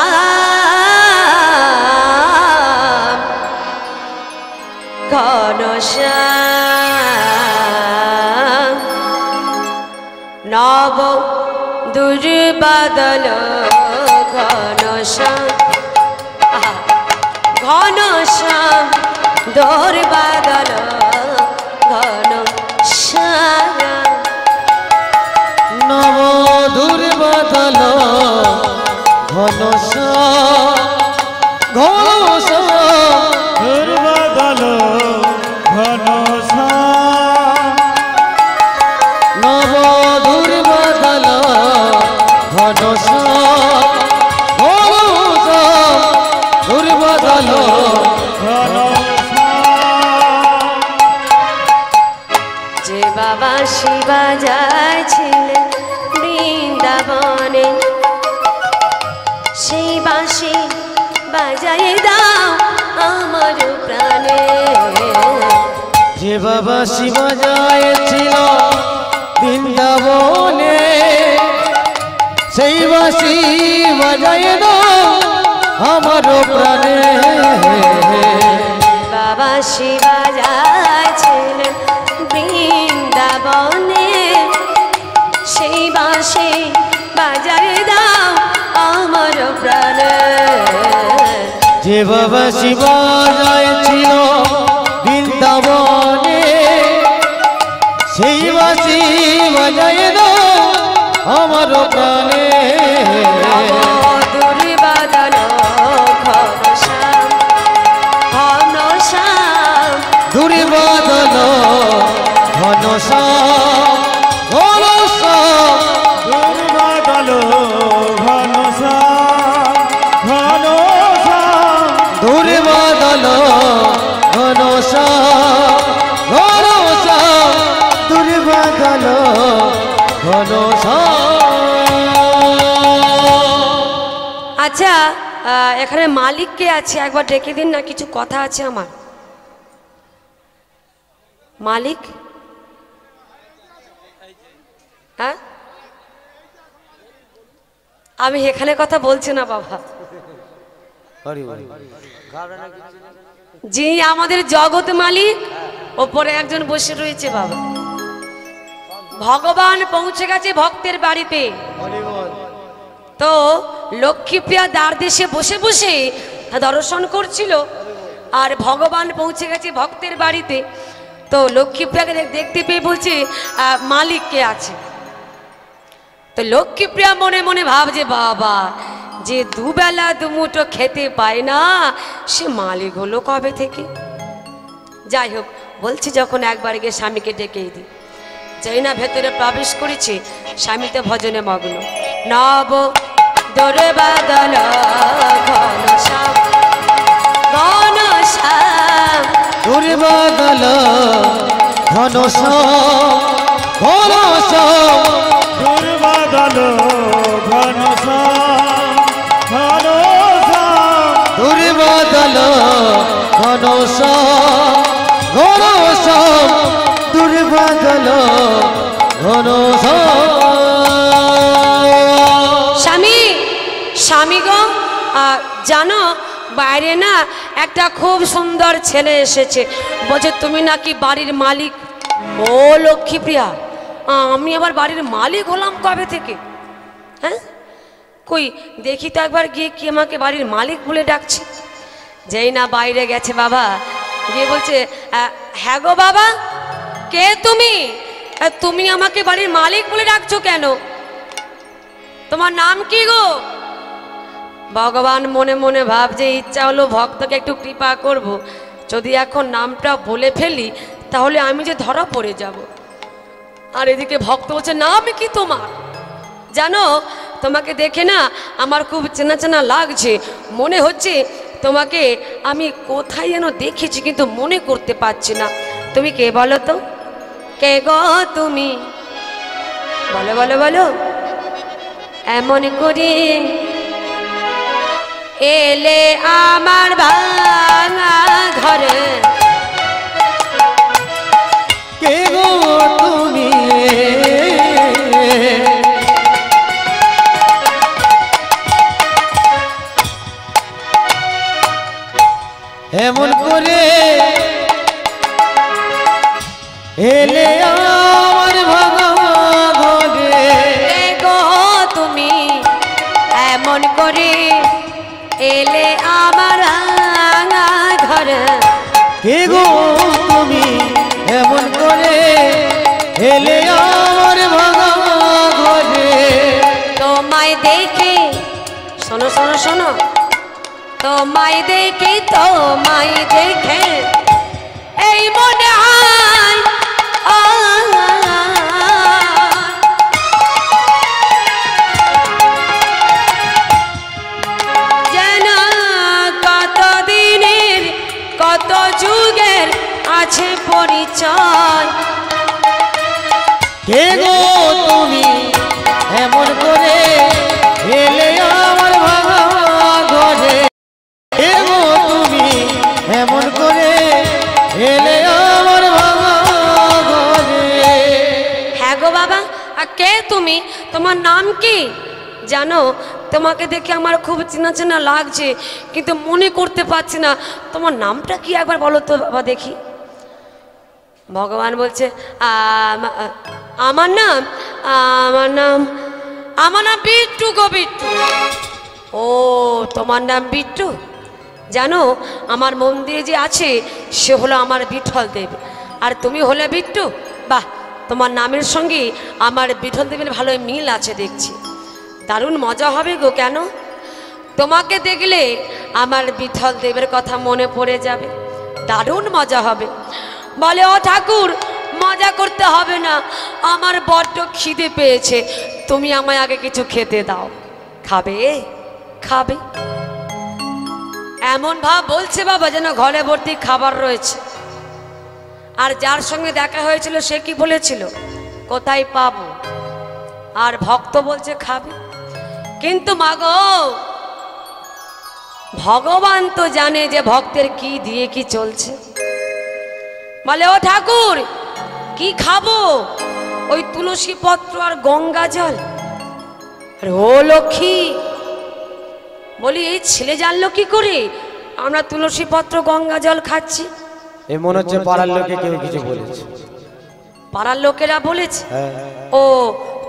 ঘনশ্যাম নব দুর্বাদল ঘনশ্যাম ঘনশ্যাম দুর্বাদল ঘনশ্যাম নব দুর্বাদল ঘনশ্যাম ঘনশ্যাম দুর্বাদল ঘনশ্যাম নব দুর্বাদল ঘনশ্যাম ঘনশ্যাম দুর্বাদল যে বাবা শিবা যাইছিলেন বৃন্দাবনে, সেই বাঁশি বাজাই দাও আমার প্রাণে। যে বাবা শিবা যাইছিল বৃন্দাবনে, সেই বাঁশি বাজায় দাও আমার প্রাণে। বাবা শিবা যাইছিলেন বৃন্দাবনে, সেই বাঁশি বাবা শিবায় ছিল বৃন্দাবনে, সেই বাসি বাজায় দাও আমার প্রাণে। দুর্বাদন ঘনশ্যাম ঘনশ্যাম, দুর্বাদন ঘনশ্যাম ঘনশ্যাম, দুর্বাদল ঘনশ্যাম ঘনশ্যাম, দুর্বাদল ঘনশ্যাম ঘনশ্যাম, দুর্বাদল ঘনশ্যাম। আচ্ছা, এখানে মালিক কে আছে একবার ডেকে দিন না, কিছু কথা আছে আমার। মালিক? হ্যাঁ, আমি এখানে কথা বলছি না বাবা, যিনি আমাদের জগৎ মালিক ওপরে একজন বসে রয়েছে বাবা। ভগবান পৌঁছে গেছে ভক্তের বাড়িতে। তো লক্ষ্মীপ্রিয়া দ্বার দেশে বসে বসে দর্শন করছিল, আর ভগবান পৌঁছে গেছে ভক্তের বাড়িতে। তো লক্ষ্মীপ্রিয়াকে দেখতে পেয়ে বলছে মালিক কে আছে। তো লক্ষ্মীপ্রিয়া মনে মনে ভাবছে বাবা, যে দুবেলা দুমুঠো খেতে পায় না সে মালিক হলো কবে থেকে। যাই হোক, বলছি যখন একবার গিয়ে স্বামীকে ডেকে দিই। যাই না ভেতরে প্রবেশ করেছে, স্বামীতে ভজনে মগ্ন। নব দুর্বাদল ঘনশ্যাম ঘনশ্যাম, দুর্বাদল ঘনশ্যাম ঘনশ্যাম, দুর্বাদল ঘনশ্যাম ঘনশ্যাম, দুর্বাদল ঘনশ্যাম ঘনশ্যাম, দুর্বাদল ঘনশ্যাম। স্বামী স্বামী গো, জানো বাইরে না একটা খুব সুন্দর ছেলে এসেছে, বলছে তুমি নাকি বাড়ির মালিক। ও লক্ষ্মীপ্রিয়া, আমি আবার বাড়ির মালিক হলাম কবে থেকে? হ্যাঁ, কই দেখি তো একবার গিয়ে, কি আমাকে বাড়ির মালিক বলে ডাকছে। যেই না বাইরে গেছে বাবা, গিয়ে বলছে হ্যাঁ গো বাবা, কে তুমি? তুমি আমাকে বাড়ির মালিক বলে ডাকছো কেন? তোমার নাম কি গো? ভগবান মনে মনে ভাবছে ইচ্ছা হলো ভক্তকে একটু কৃপা করব, যদি এখন নামটা বলে ফেলি তাহলে আমি যে ধরা পড়ে যাব। আর এদিকে ভক্ত বলছে নাম কি তোমার? জানো, তোমাকে দেখে না আমার খুব চেনা চেনা লাগছে, মনে হচ্ছে তোমাকে আমি কোথায় যেন দেখেছি কিন্তু মনে করতে পারছি না। তুমি কে বলো তো? কে গো তুমি? বলো বলো বলো। এমন করে এলে আমার ভাঙা ঘরে, কে গো তুমি? এমন করে এলে আমার ভাঙা ঘরে, কে গো তুমি? এমন করে এলে আমার ভাঙা ঘরে, কে গো তুমি? এমন করে এলে আমার ভাঙা ঘরে। তোমায় দেখে, শোনো শোনো শোনো, তোমায় দেখে তোমায় দেখে এই মনে হয় যেন কত দিনের কত যুগের আছে পরিচয়। কে গো তুমি? এমন করে এলে আমার ভাঙা ঘরে, কে গো তুমি? এমন করে এলে আমার ভাঙা ঘরে। হ্যাঁ গো বাবা, আর কে তুমি? তোমার নাম কি? জানো, তোমাকে দেখে আমার খুব চেনা চেনা লাগছে কিন্তু মনে করতে পারছি না, তোমার নামটা কি একবার বলো তো বাবা দেখি। ভগবান বলছে আমার নাম আমার নাম আমার নাম বিট্টু গো বিট্টু। ও তোমার নাম বিট্টু? জানো আমার মন্দিরে যে আছে সে হলো আমার বিঠল দেব, আর তুমি হলে বিট্টু। বাহ, তোমার নামের সঙ্গে আমার বিঠল দেবের ভালো মিল আছে দেখছি। দারুণ মজা হবে গো। কেন? তোমাকে দেখলে আমার বিঠল দেবের কথা মনে পড়ে যাবে, দারুণ মজা হবে। বলে, ও ঠাকুর, মজা করতে হবে না, আমার বড্ড খিদে পেয়েছে, তুমি আমায় আগে কিছু খেতে দাও। খাবে? খাবে। এমন ভাব বলছে বাবা যেন ঘরে ভর্তি খাবার রয়েছে। আর যার সঙ্গে দেখা হয়েছিল সে কি বলেছিল? কোথায় পাবো? আর ভক্ত বলছে খাবে। কিন্তু মাগো, ভগবান তো জানে যে ভক্তের কি দিয়ে কি চলছে। বলে, ও ঠাকুর, কি খাবো? ওই তুলসী পত্র আর গঙ্গা জল। আরে ও লক্ষ্মী, বলি এই ছেলে জানলো কি করে আমরা তুলসী পত্র গঙ্গা জল খাচ্ছি? এই মনে হচ্ছে পাড়ার লোকে কেউ কিছু বলেছে। পাড়ার লোকেরা বলেছে? হ্যাঁ। ও,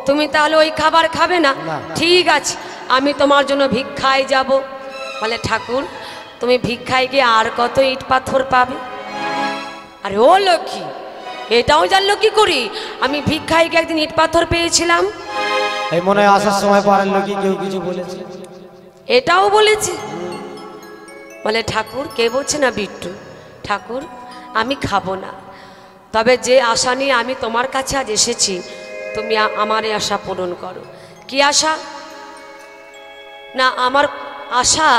তুমি তাহলে ওই খাবার খাবে না? না। ঠিক আছে, আমি তোমার জন্য ভিক্ষায় যাব। বলে, ঠাকুর, তুমি ভিক্ষায় গিয়ে আর কত ইট পাথর পাবে? আরে ও লক্ষ্মী, এটাও জানলো কি করি আমি ভিক্ষায় গিয়ে একদিন ইট পাথর পেয়েছিলাম? এই মনে হয় আসার সময় পাড়ার লোকে কেউ কিছু বলেছে। এটাও বলেছে? বলে, ঠাকুর, কে বলছে না বিট্টু? ঠাকুর, আমি খাবো না, তবে যে আশা নিয়ে আমি তোমার কাছে আজ এসেছি তুমি আমার এই আশা পূরণ করো। কি আশা? না, আমার আশা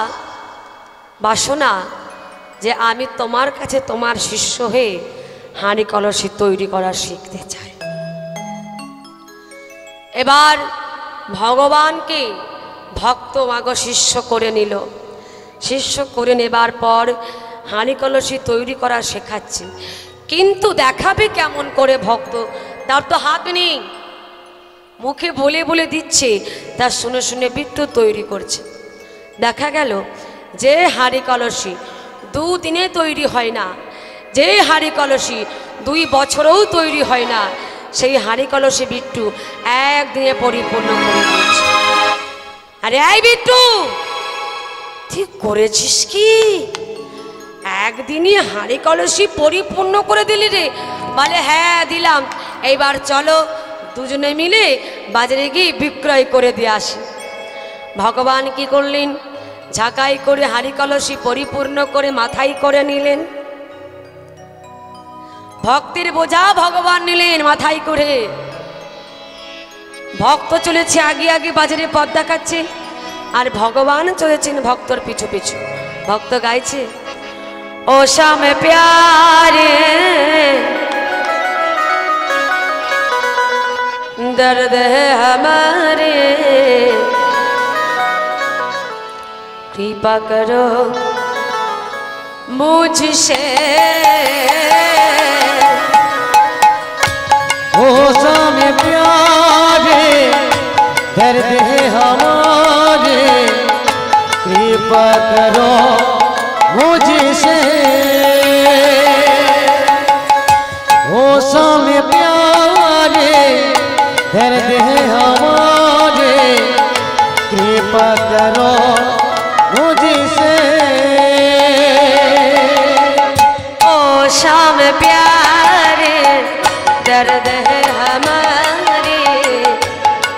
বাসনা যে আমি তোমার কাছে তোমার শিষ্য হয়ে হাঁড়ি কলসি তৈরি করা শিখতে চাই। এবার ভগবানকে ভক্ত মাগো শিষ্য করে নিল। শিষ্য করে নেবার পর হাঁড়ি কলসি তৈরি করা শেখাচ্ছে। কিন্তু দেখাবে কেমন করে ভক্ত? তার তো হাত নেই, মুখে বলে বলে দিচ্ছে, তার শুনে শুনে বিট্টু তৈরি করছে। দেখা গেল যে হাঁড়ি কলসি 2 দিনে তৈরি হয় না, যে হাঁড়ি কলসি 2 বছরেও তৈরি হয় না, সেই হাঁড়ি কলসি বিট্টু একদিনে পরিপূর্ণ করে দিয়েছে। আরে এই বিট্টু, ঠিক করেছিস কি? একদিনই হাঁড়ি কলসি পরিপূর্ণ করে দিলি রে? বলে, হ্যাঁ দিলাম। এইবার চলো দুজনে মিলে বাজারে গিয়ে বিক্রয় করে দিয়ে আসি। ভগবান কি করলেন? ঝাঁকাই করে হাঁড়ি কলসি পরিপূর্ণ করে মাথায় করে নিলেন। ভক্তের বোঝা ভগবান নিলেন মাথায় করে। ভক্ত চলেছে আগে আগে বাজারে পথ দেখাচ্ছে, আর ভগবান চলেছেন ভক্তর পিছু পিছু। ভক্ত গাইছে, ও শ্যাম প্যারে दर्द है हमारे, कृपा करो मुझसे। ओ सामे प्यारे दर्द है हमारे, कृपा करो मुझसे। ओ सामे प्यारे दर्द है हमारे, कृपा करो मुझसे। ओ श्याम प्यारे दर्द है हमारे,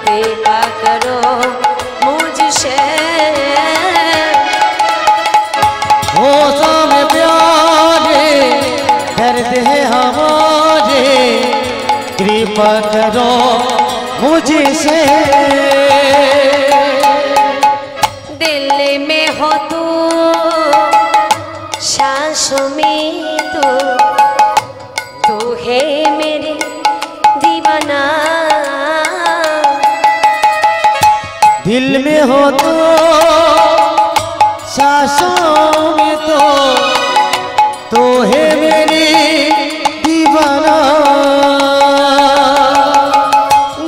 कृपा करो मुझसे। ओ सामे प्यारे दर्द है हमारे, कृपा करो मुझसे। दिल में हो तू, सांसों में तू है मेरे दीवाना। दिल में हो तो सांसों में तो है मेरी दीवाना।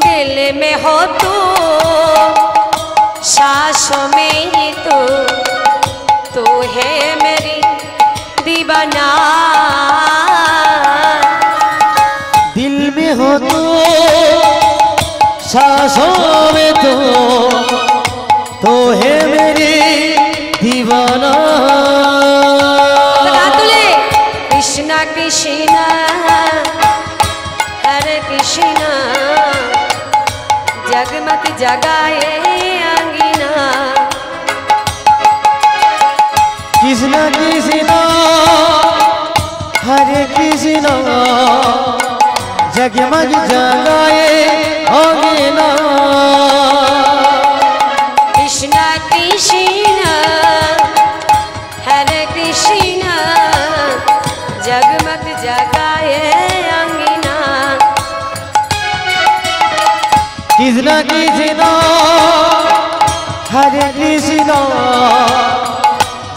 दिल में हो तू, सांसों में तू है मेरी दीवाना। दिल में हो तो सांसों में तो है मेरी दीवाना। কৃষ্ণ जगमग जगाए अंगिना कृष्ण कृष्ण हरे कृष्ण जगमग जगाए अंगिना कृष्ण कृष्ण हरे कृष्ण जगमग जगाए अंगिना कृष्ण कृष्ण हरे कृष्ण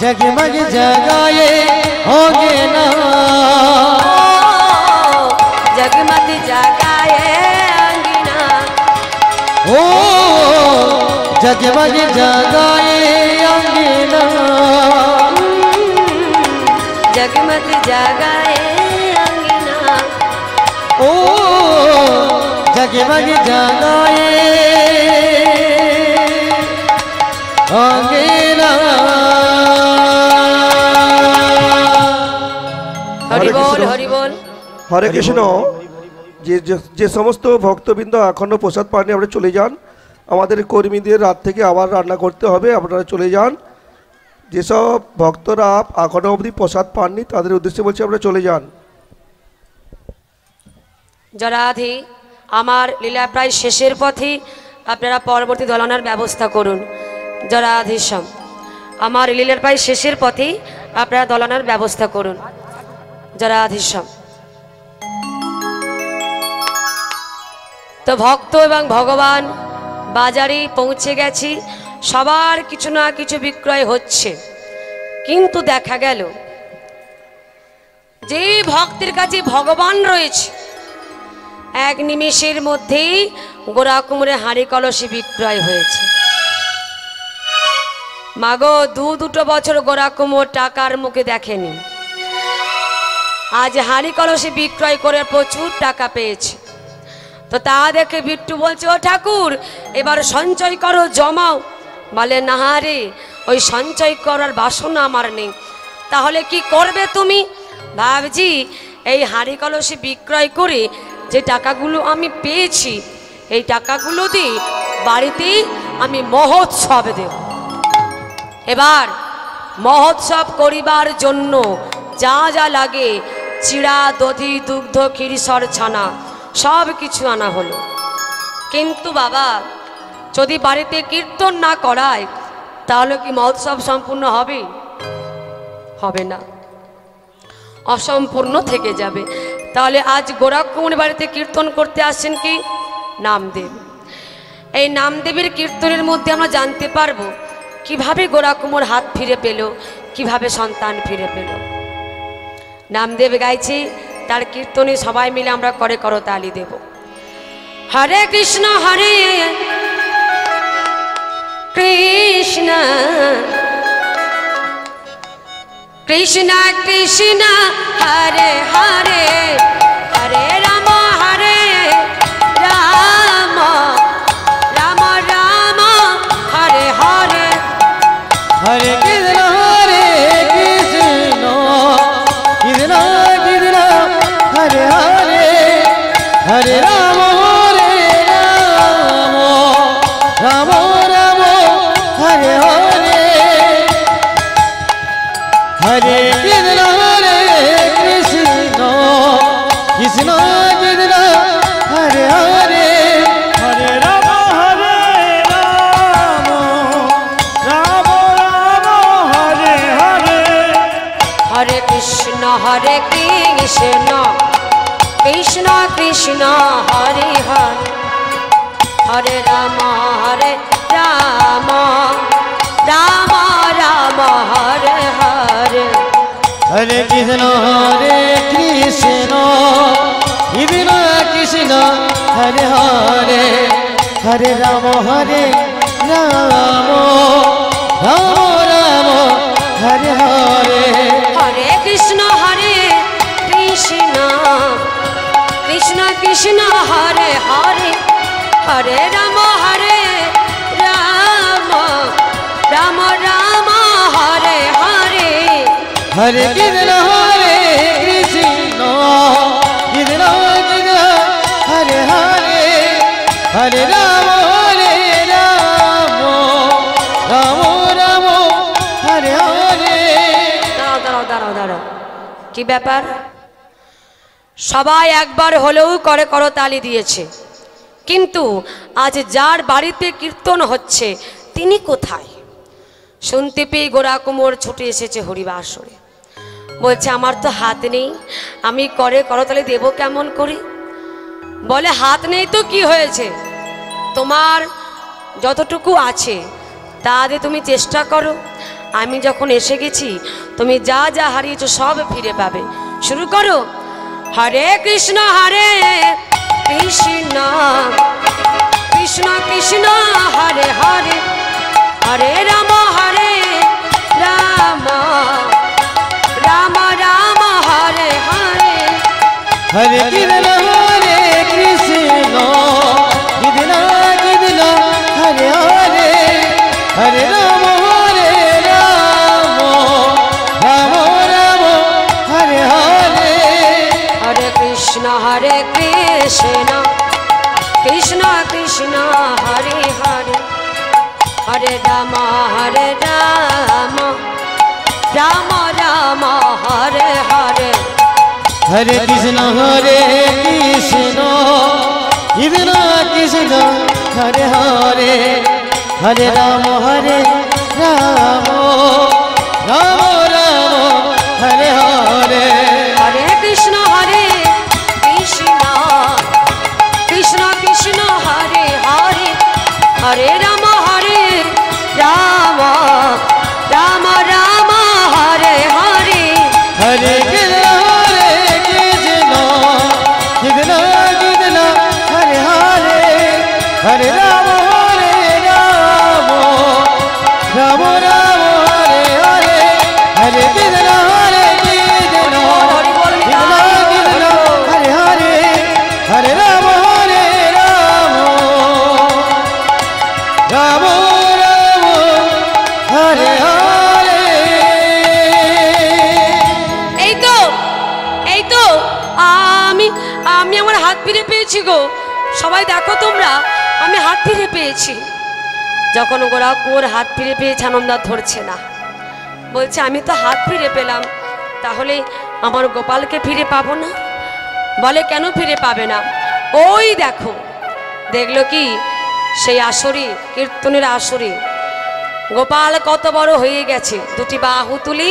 जगमग जगाए होगे ना जगमग जगाए अंगिना ओ जगमग जगाए अंगिना जगमग जगाए अंगिना ओ जगमग जगाए अंगिना हरि बोल हरि बोल হরে কৃষ্ণ। যে সমস্ত ভক্তবৃন্দ এখনো প্রসাদ পাননি আপনারা চলে যান, আমাদের কর্মীদের রাত থেকে আবার রান্না করতে হবে, আপনারা চলে যান। যেসব ভক্তরা এখনো অবধি প্রসাদ পাননি তাদের উদ্দেশ্যে বলছি আপনারা চলে যান। জরাধি আমার লীলা প্রায় শেষের পথে, আপনারা পরবর্তী দলনার ব্যবস্থা করুন। জরাধীশম আমার লীলার প্রায় শেষের পথে, আপনারা দলনার ব্যবস্থা করুন। জরাধীশম তো ভক্ত এবং ভগবান বাজারে পৌঁছে গেছি, সবার কিছু না কিছু বিক্রয় হচ্ছে, কিন্তু দেখা গেল যে ভক্তের কাছে ভগবান রয়েছে এক নিমেষের মধ্যেই গোড়া কুমড়ে হাঁড়ি কলসি বিক্রয় হয়েছে। মাগো দুটো বছর গোড়া কুমড় টাকার মুখে দেখেনি, আজ হাঁড়ি কলসি বিক্রয় করে প্রচুর টাকা পেয়েছে। তো তা দেখে বিট্টু বলছে, ও ঠাকুর এবার সঞ্চয় করো, জমাও। বলে না রে, ওই সঞ্চয় করার বাসনা আমার নেই। তাহলে কি করবে তুমি? ভাবছি এই হাঁড়ি কলসি বিক্রয় করে যে টাকাগুলো আমি পেয়েছি, এই টাকাগুলো দিয়ে বাড়িতেই আমি মহোৎসব দেব। এবার মহোৎসব করিবার জন্য যা যা লাগে, চিড়া, দধি, দুগ্ধ, ক্ষীরসর, ছানা সব কিছু আনা হলো। কিন্তু বাবা, যদি বাড়িতে কীর্তন না করায় তাহলে কি মহোৎসব সম্পূর্ণ হবে? হবে না, অসম্পূর্ণ থেকে যাবে। তাহলে আজ গোরক্ষমণি বাড়িতে কীর্তন করতে আসছেন কি? নামদেব। এই নামদেবের কীর্তনের মধ্যে আমরা জানতে পারবো কিভাবে গোরক্ষমণি হাত ফিরে পেল, কিভাবে সন্তান ফিরে পেল। নামদেব গাইছে, তার কীর্তনে সবাই মিলে আমরা করে করতালি দেব। হরে কৃষ্ণ হরে কৃষ্ণ কৃষ্ণ কৃষ্ণ হরে হরে হরে রাম হরে রাম রাম রাম হরে হরে हरे कृष्ण कृष्ण कृष्ण हरे हरे हरे राम राम राम हरे हरे हरे कृष्ण कृष्ण कृष्ण हरे हरे हरे राम राम राम हरे हरे हरे कृष्ण कृष्ण कृष्ण हरे हरे हरे राम राम राम राम हरे हरे हरे कृष्ण कृष्ण कृष्ण हरे हरे हरे राम राम राम हरे हरे हरे कृष्ण कृष्ण कृष्ण हरे हरे हरे राम राम राम हरे हरे हरे कृष्ण कृष्ण कृष्ण हरे হরে রাম রাম রাম হরে হরে। দাঁড়াও দাঁড়াও দাঁড়াও দাঁড়াও, কি ব্যাপার? সবাই একবার হলেও করে করতালি দিয়েছে, কিন্তু আজ যার বাড়িতে কীর্তন হচ্ছে তিনি কোথায়? শুনতে পেয়ে গোরা কুমোর ছুটে এসেছে হরিবাসরে। বলছে আমার তো হাত নেই, আমি করে করতালি দেব কেমন করে? বলে হাত নেই তো কি হয়েছে, তোমার যতটুকু আছে তা দিয়ে তুমি চেষ্টা করো। আমি যখন এসে গেছি তুমি যা যা হারিয়েছো সব ফিরে পাবে। শুরু করো। হরে কৃষ্ণ কৃষ্ণ কৃষ্ণ কৃষ্ণ হরে হরে, হরে রাম রাম রাম রাম হরে হরে। হরে কৃষ্ণ কৃষ্ণ কৃষ্ণ হরে হরে, হরে রাম রাম রাম হরে হরে। হরে কৃষ্ণ কৃষ্ণ কৃষ্ণ হরে হরে, হরে রাম রাম রাম হরে হরে। হরে কৃষ্ণ কৃষ্ণ কৃষ্ণ হরে হরে, হরে রাম রাম রাম হরে হরে। হরে কৃষ্ণ কৃষ্ণ কৃষ্ণ কৃষ্ণ হরে হরে, হরে রাম রাম রাম রাম হরে হরে। হরে কৃষ্ণ কৃষ্ণ কৃষ্ণ হরে হরে, হরে রাম রাম রাম রাম হরে হরে। হরে কৃষ্ণ কৃষ্ণ হরে হরে, হরে রাম রাম রাম হরে হরে। এই তো আমি আমার হাত ফিরে পেয়েছি গো। সবাই দেখো তোমরা, আমি হাত ফিরে পেয়েছি। যখন গোরা কুঁয়োর হাত ফিরে পেয়েছে আনন্দ ধরছে না, বলছে আমি তো হাত ফিরে পেলাম, তাহলে আমার গোপালকে ফিরে পাবো না? বলে কেন ফিরে পাবে না? ওই দেখো, দেখলো কি সেই আসরে, কীর্তনের আসরে গোপাল কত বড় হয়ে গেছে, দুটি বাহু তুলি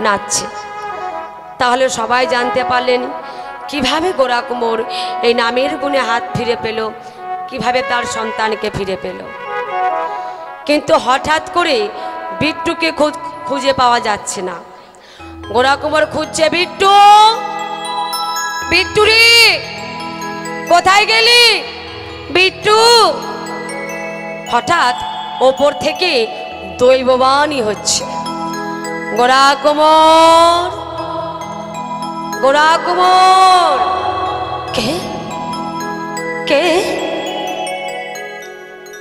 নাচছে। তাহলে সবাই জানতে পারলেন কিভাবে গোরা কুমোর এই নামের গুণে হাত ফিরে পেল, কিভাবে তার সন্তানকে ফিরে পেল। কিন্তু হঠাৎ করে বিট্টুকে খুঁজে পাওয়া যাচ্ছে না। গোরা কুমোর খুঁজছে, বিট্টু বিট্টু রে কোথায় গেলি বিট্টু? হঠাৎ ওপর থেকে দৈববাণী হচ্ছে, গোরা কুমোর গোরা কুমোর। কে কে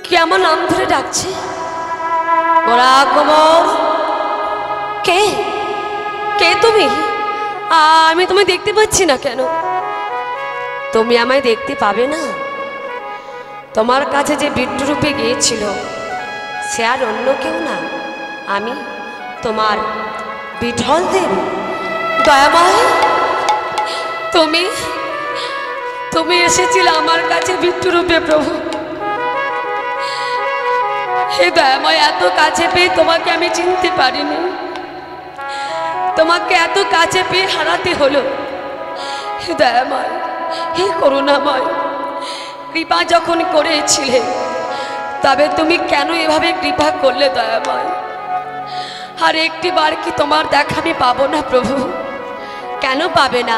কে আমার নাম ধরে ডাকছে? গোরা কুমোর কে কে তুমি? আমি তোমায় দেখতে পাচ্ছি না কেন? তুমি আমায় দেখতে পাবে না? তোমার কাছে যে বিট্টু রূপে গিয়েছিল সে আর অন্য কেউ না, আমি তোমার বিঠল দেব। দয়াময়, তুমি এসেছিলে আমার কাছে বিট্টু রূপে প্রভু। হে দয়াময়, এত কাছে পেয়ে তোমাকে আমি চিনতে পারিনি, তোমাকে এত কাছে পেয়ে হারাতে হলো। হে দয়াময়, হে করুণাময়, কৃপা যখন করেছিলে তবে তুমি কেন এভাবে কৃপা করলে দয়াময়? আর একটি বার কি তোমার দেখা আমি পাবো না প্রভু? কেন পাবে না?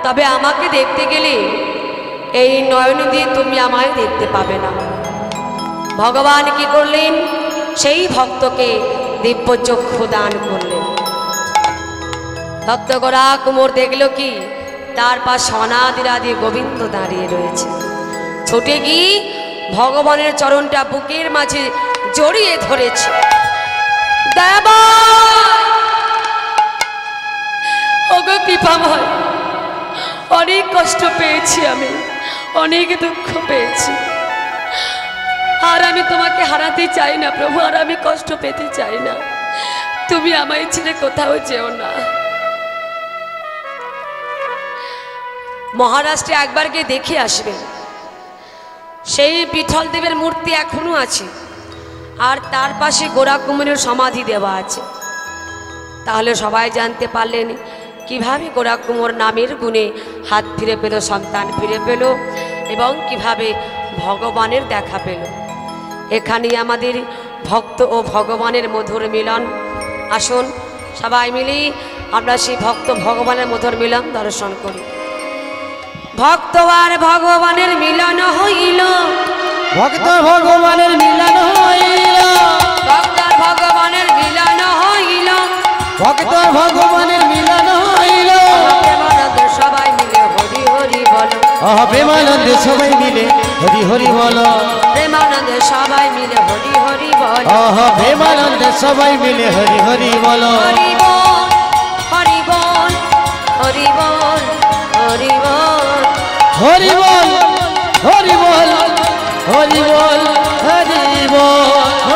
তবে আমাকে দেখতে গেলে এই নয়ন দিয়ে তুমি আমায় দেখতে পাবে না। ভগবান কি করলেন? সেই ভক্তকে দিব্য চক্ষু দান করলেন। ভক্ত গোরা কুমোর দেখল কি তার পাশে অনাদিরাদি গোবিন্দ দাঁড়িয়ে রয়েছে। ছুটে গিয়ে ভগবানের চরণটা বুকের মাঝে জড়িয়ে ধরেছে। ওগো কৃপাময়, অনেক কষ্ট পেয়েছি, আমি অনেক দুঃখ পেয়েছি, আর আমি তোমাকে হারাতে চাই না প্রভু, আর আমি কষ্ট পেতে চাই না। তুমি আমায় ছেড়ে কোথাও যেও না। মহারাষ্ট্রে একবার গিয়ে দেখে আসবেন, সেই বিঠল দেবের মূর্তি এখনো আছে, আর তার পাশে গোরা কুমারের সমাধি দেওয়া আছে। তাহলে সবাই জানতে পারলেন কিভাবে গোরা কুমার নামের গুণে হাত ফিরে পেল, সন্তান ফিরে পেল, এবং কিভাবে ভগবানের দেখা পেল। এখানেই আমাদের ভক্ত ও ভগবানের মধুর মিলন। আসুন সবাই মিলে আমরা সেই ভক্ত ভগবানের মধুর মিলন দর্শন করি। ভক্ত আর ভগবানের মিলন হইল, ভক্ত ভগবানের মিলন হইল, ভক্ত আর ভগবানের মিলন হইল, ভক্ত ভগবানের মিলন হইল। প্রেমানন্দে সবাই মিলে হরি হরি বলো, প্রেমানন্দে সবাই মিলে হরি হরি বল, প্রেমানন্দে সবাই মিলে হরি হরি বলো, প্রেমানন্দে সবাই মিলে হরি হরি বল। হরি বল হরি বল হরি বল হরি বল, হরি বল হরি বল হরি বল হরি বল।